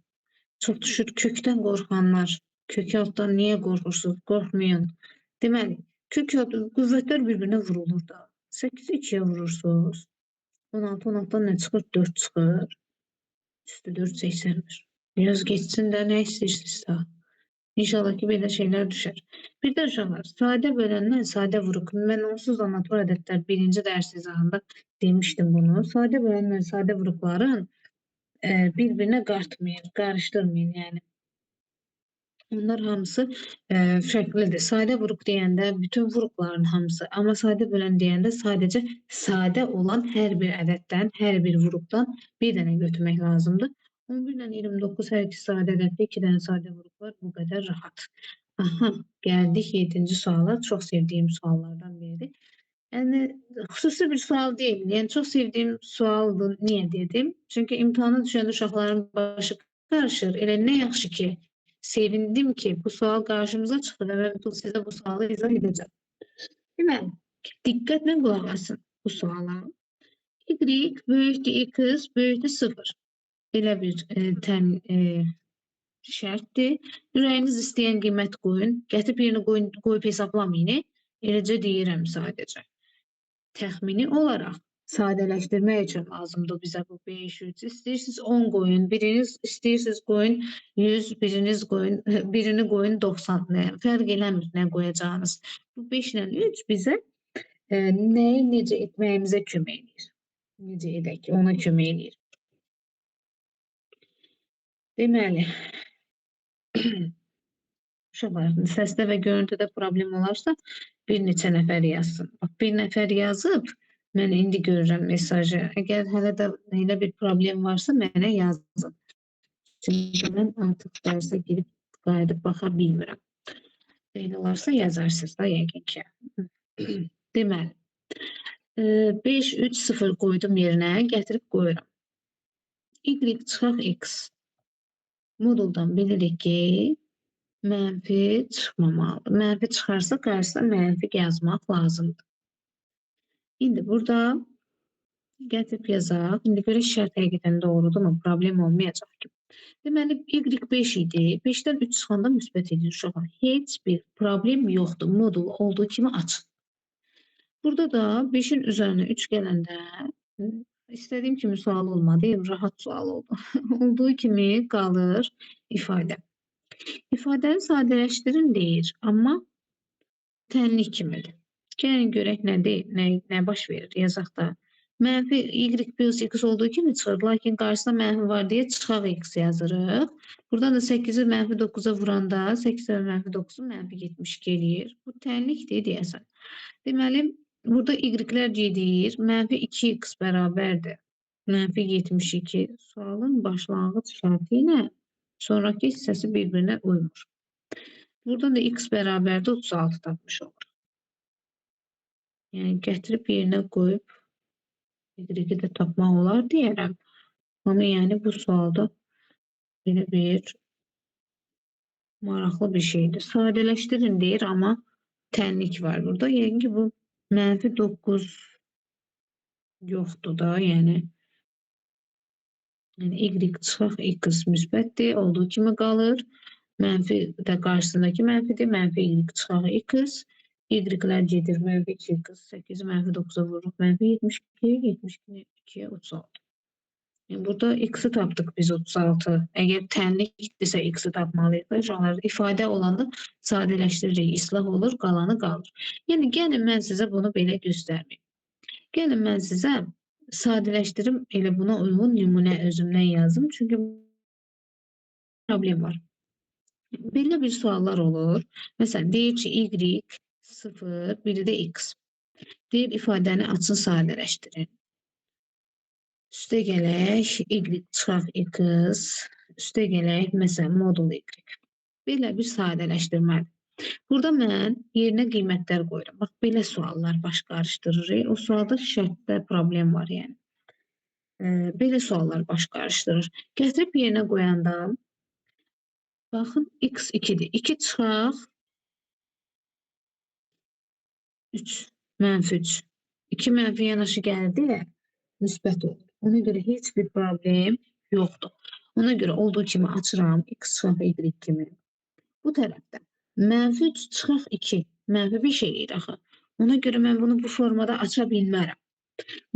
Çox düşür. Kökdən qorxanlar. Kök altdan niyə qorxursunuz? Qorxmayın. Deməli, kök altı qüvvətlər bir-birinə vurulur da. 8'i 2'ye vurursunuz. 16'dan nə çıxır? 4 çıxır. Üstü 4 81. Biraz geçsin də nə istəyirsinizsə. İnşallah ki belə şeylər düşər. Bir də uşaqlar, sadə bölənlər sadə vuruq. Mən onsuz da natural ədədlər 1-ci dərs izahında demişdim bunu. Sadə bölənlər sadə vuruqların bir-birinə qarışdırmayın yəni. Onlar hamısı fərqlidir. Sadə vuruq deyəndə bütün vuruqların hamısı, amma sadə bölən deyəndə sadəcə sadə olan hər bir ədəddən, hər bir vuruqdan bir dənə götürmək lazımdır. 11 ilə 29 hər iki sadə ədəddə 2 dənə sadə vuruq var. Bu qədər rahat. Aha, gəldik 7-ci suala. Çox sevdiyim suallardan biridir. Yəni, xüsusi bir sual deyil. Yəni, çox sevdiyim sualdır. Niyə dedim? Çünki imtahana düşəndə uşaqların başı qarışır. Elə nə yaxşı ki, sevindim ki, bu sual qarşımıza çıxdı və mən sizə bu sualı izah edəcəm. Deməli, diqqətlə qulaq asın bu suala. Y böyükdür x böyükdür 0. Belə bir şərtdir. Ürəyiniz istəyən qiymət qoyun. Gətirib yerini qoyub hesablamayın. Eləcə deyirəm sadəcə. Təxmini olaraq sadələşdirmək üçün lazımdır bizə bu 5, 3. İstəyirsiniz 10 qoyun, biriniz istəyirsiniz qoyun 100, birini qoyun 90. Fərq eləmir nə qoyacağınız. Bu 5 ilə 3 bizə nəyi necə etməyimizə kömək edir. Necə edək, ona kömək edir. Deməli, uşaqlar, səsdə və görüntüdə problem olarsa bir neçə nəfər yazsın. Bax, bir nəfər yazıb, mən indi görürəm mesajı. Əgər hələ də elə bir problem varsa mənə yazın. Çünki mən artıq dərsə girib qayıdıb baxa bilmirəm. Belə olarsa yazarsınız da yəqin ki. Deməli, 5, 3, 0 qoydum yerinə, gətirib qoyuram. Y çıxaq x. Moduldan bilirik ki, mənfi çıxmamalıdır. Mənfi çıxarsa qarşısına mənfi yazmaq lazımdır. İndi burada gətirib yazaq. İndi görə şərt həqiqətən doğrudurmu? Problem olmayacaq ki. Deməli, y 5 idi. 5-dən 3 çıxanda müsbət edir uşaqlar. Heç bir problem yoxdur. Modulu olduğu kimi açın. Burada da 5'in üzerine 3 gələndə istədiyim kimi sual olmadı, rahat sual oldu. Olduğu kimi qalır ifadə. İfadəni sadələşdirin deyir, amma tənlik kimidir. Gəlin görək nə baş verir, yazaq da. Mənfi y plus x olduğu kimi çıxır, lakin qarşısına mənfi var deyə çıxaq x yazırıq. Buradan da 8'i mənfi 9'a vuranda 8 və mənfi 9'u mənfi 72 eləyir. Bu tənlikdir deyəsən. Deməli, burada y-lər gedir, mənfi 2x bərabərdir. Mənfi 72 sualın başlanğıc şərti ilə sonraki hissəsi bir-birinə uymur. Buradan da x bərabərdir 36 tapmış olur. Yəni gətirib yerinə qoyub y-i də tapmaq olar deyərəm. Amma yəni bu sualda belə bir maraqlı bir şeydir. Sadələşdirin deyir, amma tənlik var burada. Yəni ki, bu mənfi 9 yoxdur da, yəni y çıxaq x müsbətdir, olduğu kimi qalır. Mənfi də qarşısındakı mənfidir, mənfi y çıxaq x. Y-lər gedir, mənfi 2x, 8'i mənfi 9'a vururuq, mənfi 72, 72 2'ye 36. Yəni burada x-i tapdıq biz 36. Əgər tənlikdirsə x-i tapmalıyıq. İfadə olanda sadələşdiririk, islah olur, qalanı qalır. Yəni gəlin mən sizə bunu belə göstərməyim. Gəlin mən sizə sadələşdirim, elə buna uyğun nümunə özümdən yazdım. Çünki problem var. Belə bir suallar olur. Məsələn, deyir ki, y 0, biri də x. Deyir ifadəni açın, sadələşdirin. Üstə gələk, y çıxaq x, üstə gələk, məsələn, modul y. Belə bir sadələşdirmədir. Burada mən yerinə qiymətlər qoyuram. Bax, belə suallar baş qarışdırır. O sualda şərtdə problem var, yəni. Belə suallar baş qarışdırır. Gətirib yerinə qoyanda, baxın, x 2'dir. 2 çıxaq 3, mənfi 3. 2 mənfi yanaşı gəldi ilə müsbət olur. Ona görə heç bir problem yoxdur. Ona görə olduğu kimi açıram x çıxaq y kimi. Bu tərəfdə mənfi 3 çıxaq 2. Mənfi bir şey deyir axı. Ona görə mən bunu bu formada aça bilmərəm.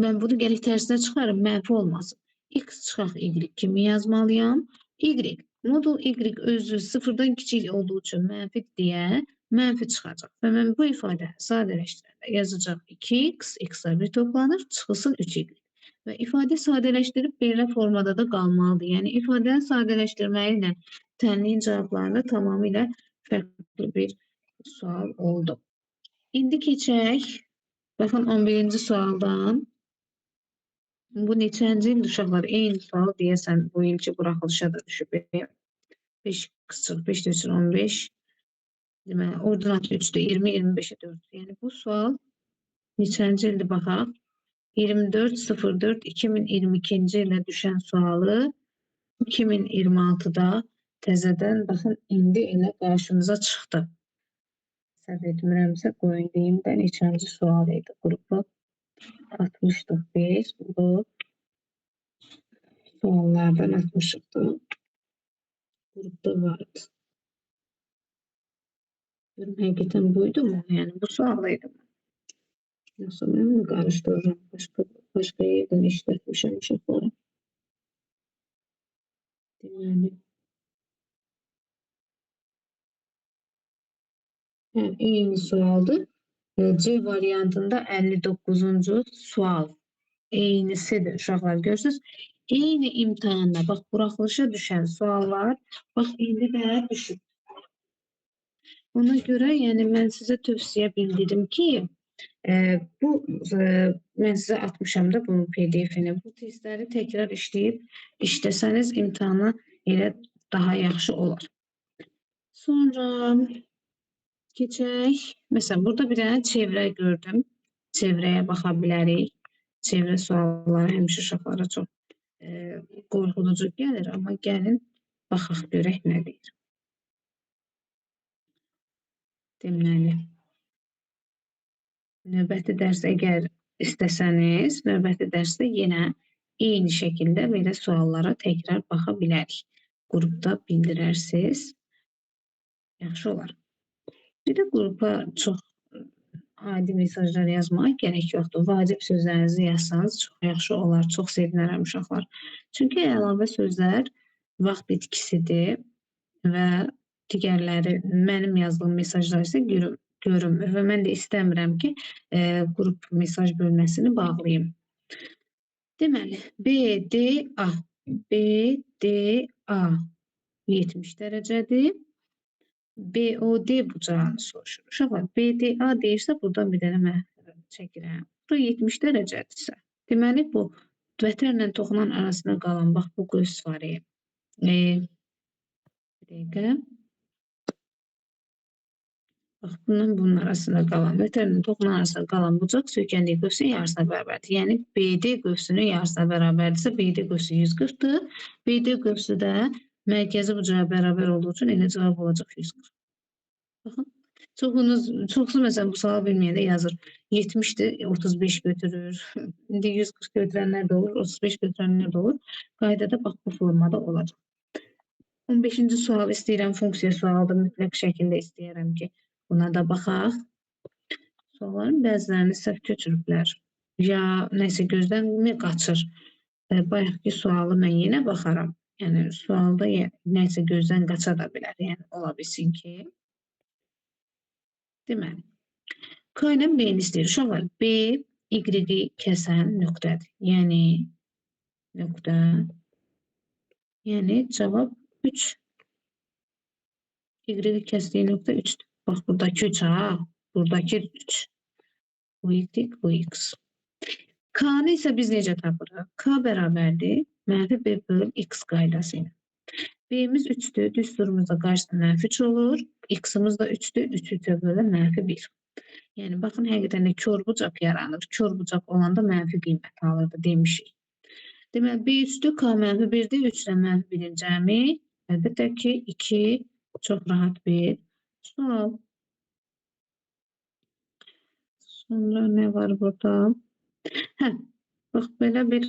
Mən bunu gələk tərsinə çıxarım, mənfi olmasın. X çıxaq y kimi yazmalıyam. Y, modul y özü sıfırdan kiçik olduğu üçün mənfi deyə mənfi çıxacaq. Və mən bu ifadəni sadələşdirəndə yazacaq 2x, x-lar bir toplanır, çıxılsın 3y. Və ifadə sadələşdirib belə formada da qalmalıdır. Yəni ifadəni sadələşdirməyi ilə tənliyin cavablarında tamamilə fərqli bir sual oldu. İndi keçək, baxın 11-ci sualdan. Bu neçənci ildir uşaqlar? Eyni sual deyəsən bu ilki buraxılışa da düşüb. 5 qısır, 5 üçün 15. Deməli, ordinat 3'də 20, 25'e 4. Yəni bu sual neçənci ildir baxaq. 24.04.2022-ci ilə düşən sualı 2026'da təzədən baxın indi elə qarşımıza çıxdı. Səhv etmirəmsə qoyun deyim də neçənci sual idi. Qrupu atmışdıq biz. Bu suallardan atmışıqdı. Qrupda vardı. Həqiqətən buydu mu? Yəni bu sualıydı mı? Yoxsa mən mi qarışdırıram? Başqa yerdən işlətmişəm uşaqları. Deməli. Eyni sualdır. C variantında 59-cu sual. Eynisidir uşaqlar, görürsünüz. Eyni imtahanda bax buraxılışa düşən suallar bax indi də düşüb. Ona görə yəni mən sizə tövsiyə bildirim ki, bu mən sizə atmışam da bunun PDF-ini. Bu testləri təkrar işləyib işləsəniz imtahana elə daha yaxşı olar. Sonra keçək. Məsələn, burada bir dənə çevrə gördüm. Çevrəyə baxa bilərik. Çevrə sualları həmişə uşaqlara çox qorxuducu gəlir, amma gəlin baxaq görək nə deyir. Deməli, növbəti dərs əgər istəsəniz, növbəti dərsdə yenə eyni şəkildə belə suallara təkrar baxa bilərik. Qrupda bildirərsiniz, yaxşı olar. Bir də qrupa çox adi mesajlar yazmağa gərək yoxdur. Vacib sözlərinizi yazsanız çox yaxşı olar. Çox sevinərəm uşaqlar. Çünki əlavə sözlər vaxt itkisidir və digərləri mənim yazdığım mesajlar isə görünmür və mən də istəmirəm ki, qrup mesaj bölməsini bağlayım. Deməli, BDA 70 dərəcədir. BOD bucağını soruşur. Uşaqlar, BDA deyirsə, buradan bir dənə mən çəkirəm. Bu 70 dərəcədirsə, deməli bu vətərlə toxunan arasında qalan, bax bu qövs var. Bir dəqiqə. Bax, bunun arasında qalan, vətərlə toxunan arasında qalan bucaq söykəndiyi qövsün yarısına bərabərdir. Yəni, BD qövsünün yarısına bərabərdirsə, BD qövsü 140-dır. BD qövsü də mərkəzi bucağa bərabər olduğu üçün elə cavab olacaq 140. Baxın, çoxsu məsələn bu sualı bilməyəndə yazır. 70-dir, 35 götürür. İndi 140 götürənlər də olur, 35 götürənlər də olur. Qaydada bax bu formada olacaq. 15-ci sual istəyirəm, funksiya sualıdır. Mütləq şəkildə istəyirəm ki, buna da baxaq. Sualların bəzilərini səhv köçürüblər. Ya nəsə gözdən mi qaçır? Bayaqki sualı mən yenə baxaram. Yəni, sualda nəsə gözdən qaça da bilər. Yəni, ola bilsin ki. Deməli, K ilə B-ni istəyir. Uşaqlar, B, Y-i kəsən nöqtədir. Yəni, nöqtə. Yəni, cavab 3. Y-i kəsdiyi nöqtə 3-dür. Bax, buradakı 3, ha. Buradakı 3. Bu Y, bu X. K-nı isə biz necə tapırıq? K bərabərdir. Mənfi B bölü X qaydası ilə. B'miz 3'tür. Düz durumuzda qarşısında mənfi 3 olur. X'imiz da 3'tür. 3'ü bölü mənfi 1. Yəni, baxın, həqiqətən də kör bucaq yaranır. Kör bucaq olanda mənfi qiymət alırdı demişik. Deməli, B 3'tür. K mənfi 1'dir. 3 ilə mənfi 1'in cəmi. Əlbəttə ki, 2. Çox rahat bir sual. Sonra nə var burada? Hə, bax, belə bir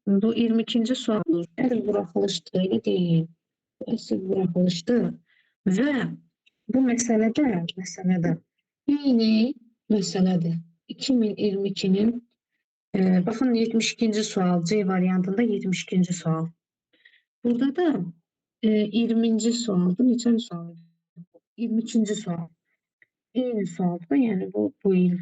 bu 22-ci sualdır. Əsl buraxılışdır, elə deyil. Əsl buraxılışdır. Və bu məsələdə eyni məsələdir. 2022-nin baxın 72-ci sual, C variantında 72-ci sual. Burada da 20-ci sualdır. Neçənci sual? 22-ci sual. Eyni sualdır da, yəni bu il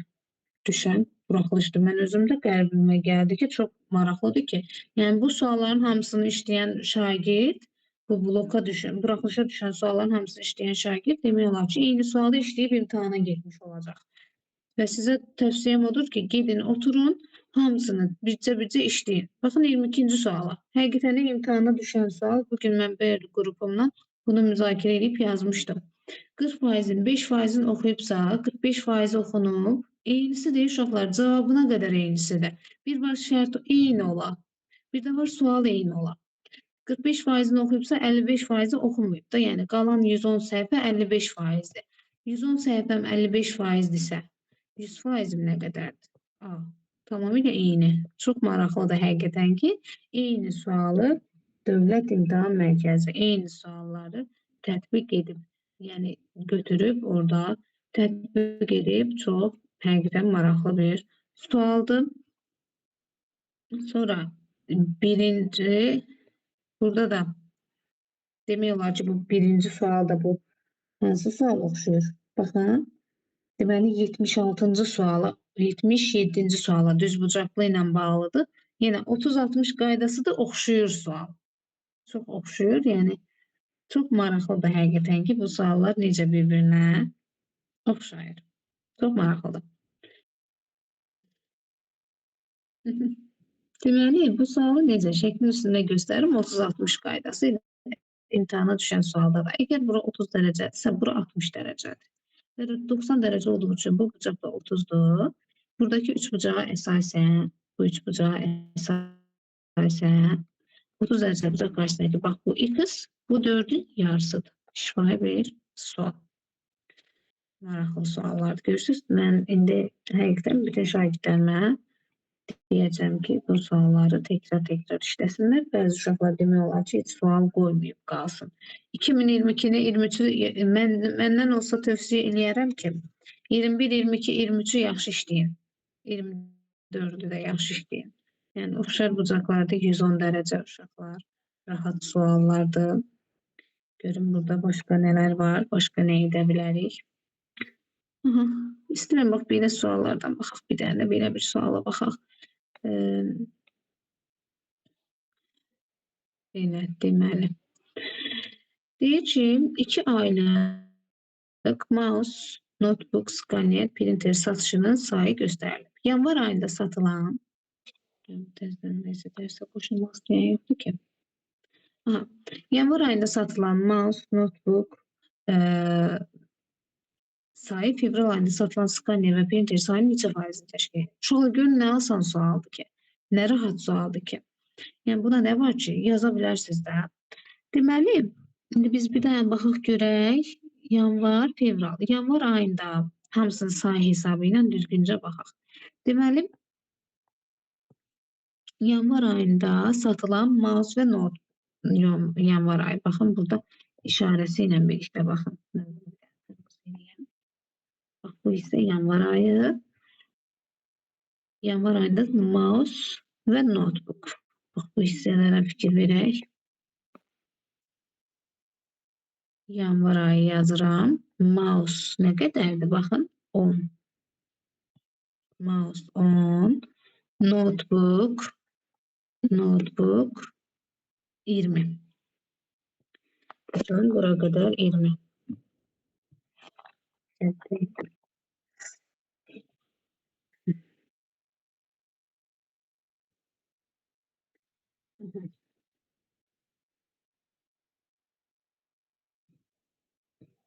düşən buraxılışdır. Mən özüm də qəlbimə gəldi ki, çox maraqlıdır ki, yəni bu sualların hamısını işləyən şagird, bu bloka düşən, buraxılışa düşən sualların hamısını işləyən şagird demək olar ki, eyni sualı işləyib imtahana getmiş olacaq. Və sizə tövsiyəm odur ki, gedin, oturun, hamısını bircə işləyin. Baxın 22-ci suala. Həqiqətən də imtahana düşən sual, bugün mən BR qrupumdan bunu müzakirə edib yazmışdım. 40%-in 5%-in oxuyubsa, 45% oxunub, eynisidir uşaqlar, cavabına qədər eynisidir. Bir var şərt eyni ola, bir də var sual eyni ola. 45%-in oxuyubsa 55%-i oxumayıb da, yəni qalan 110 səhifə 55%-dir. 110 səhifəm 55%-dirsə, 100%-im nə qədərdir? A, tamamilə eyni. Çox maraqlıdır həqiqətən ki, eyni sualı Dövlət İmtahan Mərkəzi eyni sualları tətbiq edib. Yəni götürüb orada tətbiq edib çox həqiqətən maraqlı bir sualdır. Sonra birinci, burada da demək olar ki, bu birinci sualda bu hansı sual oxşuyur? Baxın, Deməli 76-cı suala, 77-ci suala düzbucaqlı ilə bağlıdır. Yenə 30-60 qaydası da oxşuyur sual. Çox oxşuyur, yəni çox maraqlıdır həqiqətən ki, bu suallar necə bir-birinə oxşayır. Çox maraqlıdır. Deməli, bu sualı necə şəklin üstündə göstərim 30-60 qaydası ilə imtahana düşən sualda da. Əgər bura 30 dərəcədirsə, bura 60 dərəcədir. 90 dərəcə olduğu üçün bu bucaq da 30'dur. Buradakı üç bucağa əsasən, bu üç bucağa əsasən 30 dərəcə bucaq qarşısındakı bax bu x, bu 4'ün yarısıdır. Şifahi bir sual. Maraqlı suallardır. Görürsünüz, mən indi həqiqətən bütün şagirdlərimə deyəcəm ki, bu sualları təkrar işləsinlər. Bəzi uşaqlar demək olar ki, heç sual qoymayıb qalsın. 2022-ni, 23-ü məndən olsa tövsiyə eləyərəm ki, 21, 22, 23-ü yaxşı işləyin. 24'ü də yaxşı işləyin. Yəni, oxşar bucaqlarda 110 dərəcə uşaqlar, rahat suallardır. Görün, burada başqa nələr var, başqa nə edə bilərik. İstəyirəm, bax, belə suallardan baxaq, bir dənə belə bir suala baxaq. Belə, deməli. Deyir ki, 2 aylıq mouse, notebook, skaner, printer satışının sayı göstərilib. Yanvar ayında satılan, nəsə dərsə qoşulmaq istəyən yoxdur ki. Yanvar ayında satılan mouse, notebook sayı fevral ayında satılan skaner və printer sayı neçə faizini təşkil edir? Uşaqlar görün, nə asan sualdır ki, nə rahat sualdır ki. Yəni, buna nə var ki, yaza bilərsiniz də. Deməli, indi biz bir dənə baxaq görək, yanvar, fevral. Yanvar ayında hamısının sayı hesabı ilə düzgüncə baxaq. Deməli, yanvar ayında satılan mouse və notebook, yanvar ayı. Baxın, burada işarəsi ilə birlikdə baxın. Bax, bu isə yanvar ayı. Yanvar ayında mouse və notebook. Bax, bu hissələrə fikir verək. Yanvar ayı yazıram. Mouse nə qədərdir? Baxın, 10. Mouse 10. Notebook 20. Baxın, bura qədər 20.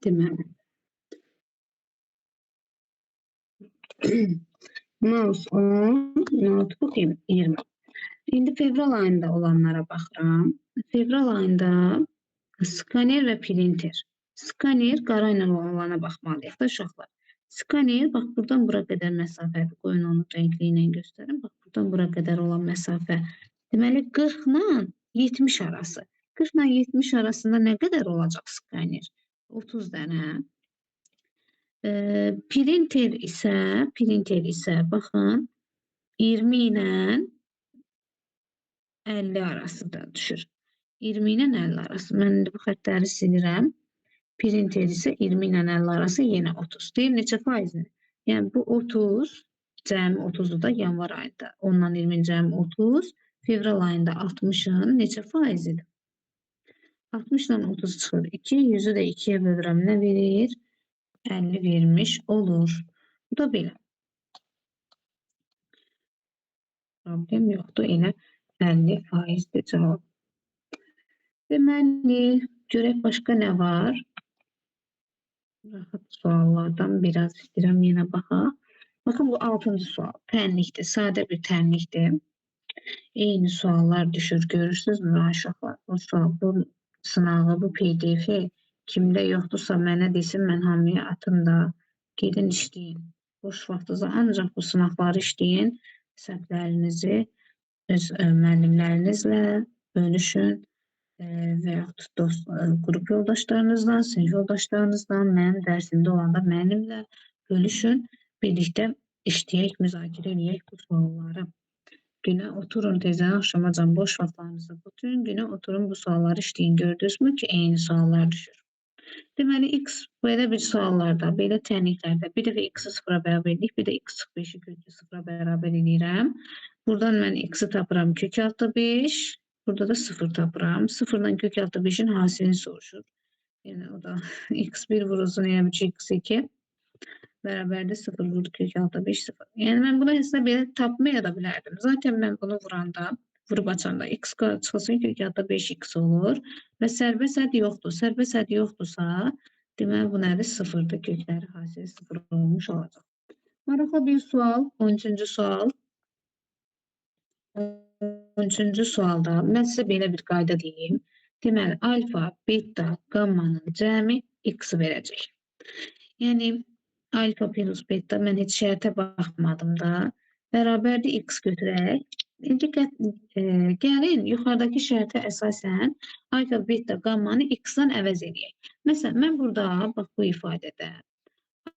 Deməli. Mouse 10, notebook 20. İndi fevral ayında olanlara baxıram. Fevral ayında skaner və printer. Skaner qara ilə olana baxmalıyıq da uşaqlar. Skaner, bax, buradan bura qədər məsafədir. Qoyun onu renkli ilə göstərim. Bax, buradan bura qədər olan məsafə. Deməli, 40 ilə 70 arası. 40 ilə 70 arasında nə qədər olacaq skaner? 30 dənə. Printer isə, baxın, 20 ilə 50 arasında düşür. 20 ilə 50 arası. Mən indi bu xətləri silirəm. Printer isə 20 ilə 50 arası yenə 30. Deyir, neçə faizini? Yəni, bu 30, cəmi 30'u da yanvar ayında. Ondan 20 cəmi 30, fevral ayında 60'ın neçə faizidir? 60 ilə 30 çıxır. 2, 100'ü də 2'yə bölürəm. Nə verir? 50 vermiş olur. Bu da belə. Problem yoxdur. Elə 50%'dir cavab. Deməli, görək başqa nə var? Rahat suallardan biraz istəyirəm yenə baxaq. Baxın, bu 6-cı sual. Tənlikdir. Sadə bir tənlikdir. Eyni suallar düşür. Görürsünüzmü uşaqlar? Bu sual, bu sınağı, bu PDF-i kimdə yoxdursa mənə desin, mən hamıya atım da gedin işləyin. Boş vaxtınızda ancaq bu sınaqları işləyin. Səhvlərinizi öz müəllimlərinizlə bölüşün və yaxud qrup yoldaşlarınızla, sinif yoldaşlarınızla, mənim dərsimdə olanda mənimlə bölüşün. Birlikdə işləyək, müzakirə edək bu sualları. Günə oturun tezdən axşamacan boş vaxtlarınızda bütün günə oturun bu sualları işləyin. Gördünüzmü ki, eyni suallar düşür. Deməli, x belə bir suallarda, belə tənliklərdə bir dəfə x-i sıfıra bərabər edirik, bir də x çıxıb 5-i kökü sıfıra bərabər edirəm. Buradan mən x-i tapıram kök altı 5, burada da 0 tapıram. 0-dan kök altı 5-in hasilini soruşur. Yəni o da x1 vurulsun yəni 3x2 bərabərdir 0 vurdu kök altı 5 0. Yəni mən bunu hesab belə tapmaya da bilərdim. Zaten mən bunu vuranda, vurub açanda x çıxılsın kök altı 5x olur və sərbəst hədd yoxdur. Sərbəst hədd yoxdursa, deməli bu nədir? 0-dır. Kökləri hasili 0 olmuş olacaq. Maraqlı bir sual, 13-cü sual. 13-cü sualda mən sizə belə bir qayda deyim. Deməli, alfa, beta, gammanın cəmi x verəcək. Yəni, alfa plus beta, mən heç şərtə baxmadım da, bərabərdir x götürək. Gəlin, yuxarıdakı şərtə əsasən alfa, beta, gammanı x-dan əvəz edək. Məsələn, mən burada, bax bu ifadədə,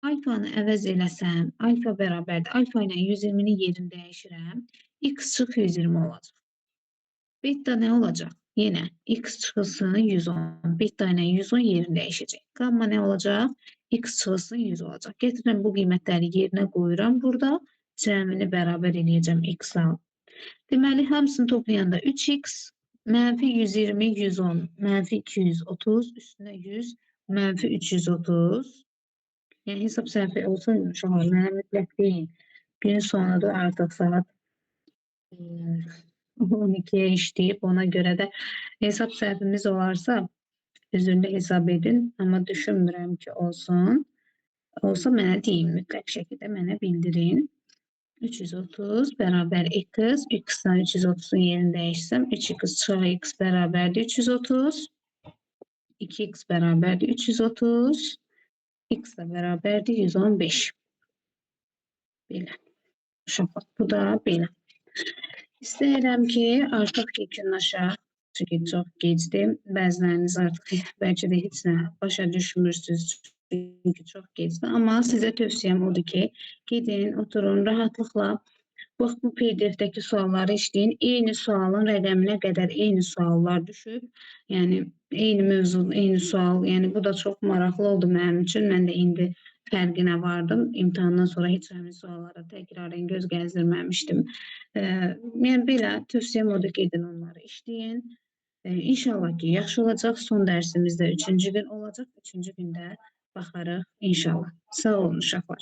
alfanı əvəz eləsəm, alfa bərabərdir, alfa ilə 120-ni yerini dəyişirəm, x çıx 120 olacaq. Beta nə olacaq? Yenə x çıxılsın 110, beta ilə 110 yerini dəyişəcək. Gamma nə olacaq? X çıxılsın 100 olacaq. Gətirirəm bu qiymətləri yerinə qoyuram burada. Cəmini bərabər edəcəm x-a. Deməli, hamısını toplayanda 3x, mənfi 120, 110, mənfi 230, üstünə 100, mənfi 330. Yəni, hesab səhvi olsun, uşaqlar, mənə mütləq deyin. Gün sonudur, artıq saat 12'ye işleyip ona göre de hesap səhvimiz olarsa üzrlü hesab edin. Ama düşünmürəm ki olsun. Olsa mənə deyin, mütləq şəkildə mənə bildirin. 330 bərabər x. X-dan 330'un yerini dəyişsəm 3x çıxı x bərabərdir 330. 2x bərabərdir 330. X da bərabərdir 115. Belə. Uşaqlar, bu da belə. İstəyirəm ki, artıq yekunlaşaq. Çünki çox gecdir. Bəziləriniz artıq bəlkə də heç nə başa düşmürsünüz. Çünki çox gecdir. Amma sizə tövsiyəm odur ki, gedin, oturun, rahatlıqla bax bu PDF-dəki sualları işləyin. Eyni sualın rəqəminə qədər eyni suallar düşüb. Yəni, eyni mövzu, eyni sual. Yəni, bu da çox maraqlı oldu mənim üçün. Mən də indi fərqinə vardım. İmtahandan sonra heç həmin suallara təkrarən göz gəzdirməmişdim. Yəni, belə tövsiyəm odur ki, edin onları işləyin. İnşallah ki, yaxşı olacaq. Son dərsimizdə 3-cü gün olacaq. 3-cü gündə baxarıq inşallah. Sağ olun uşaqlar.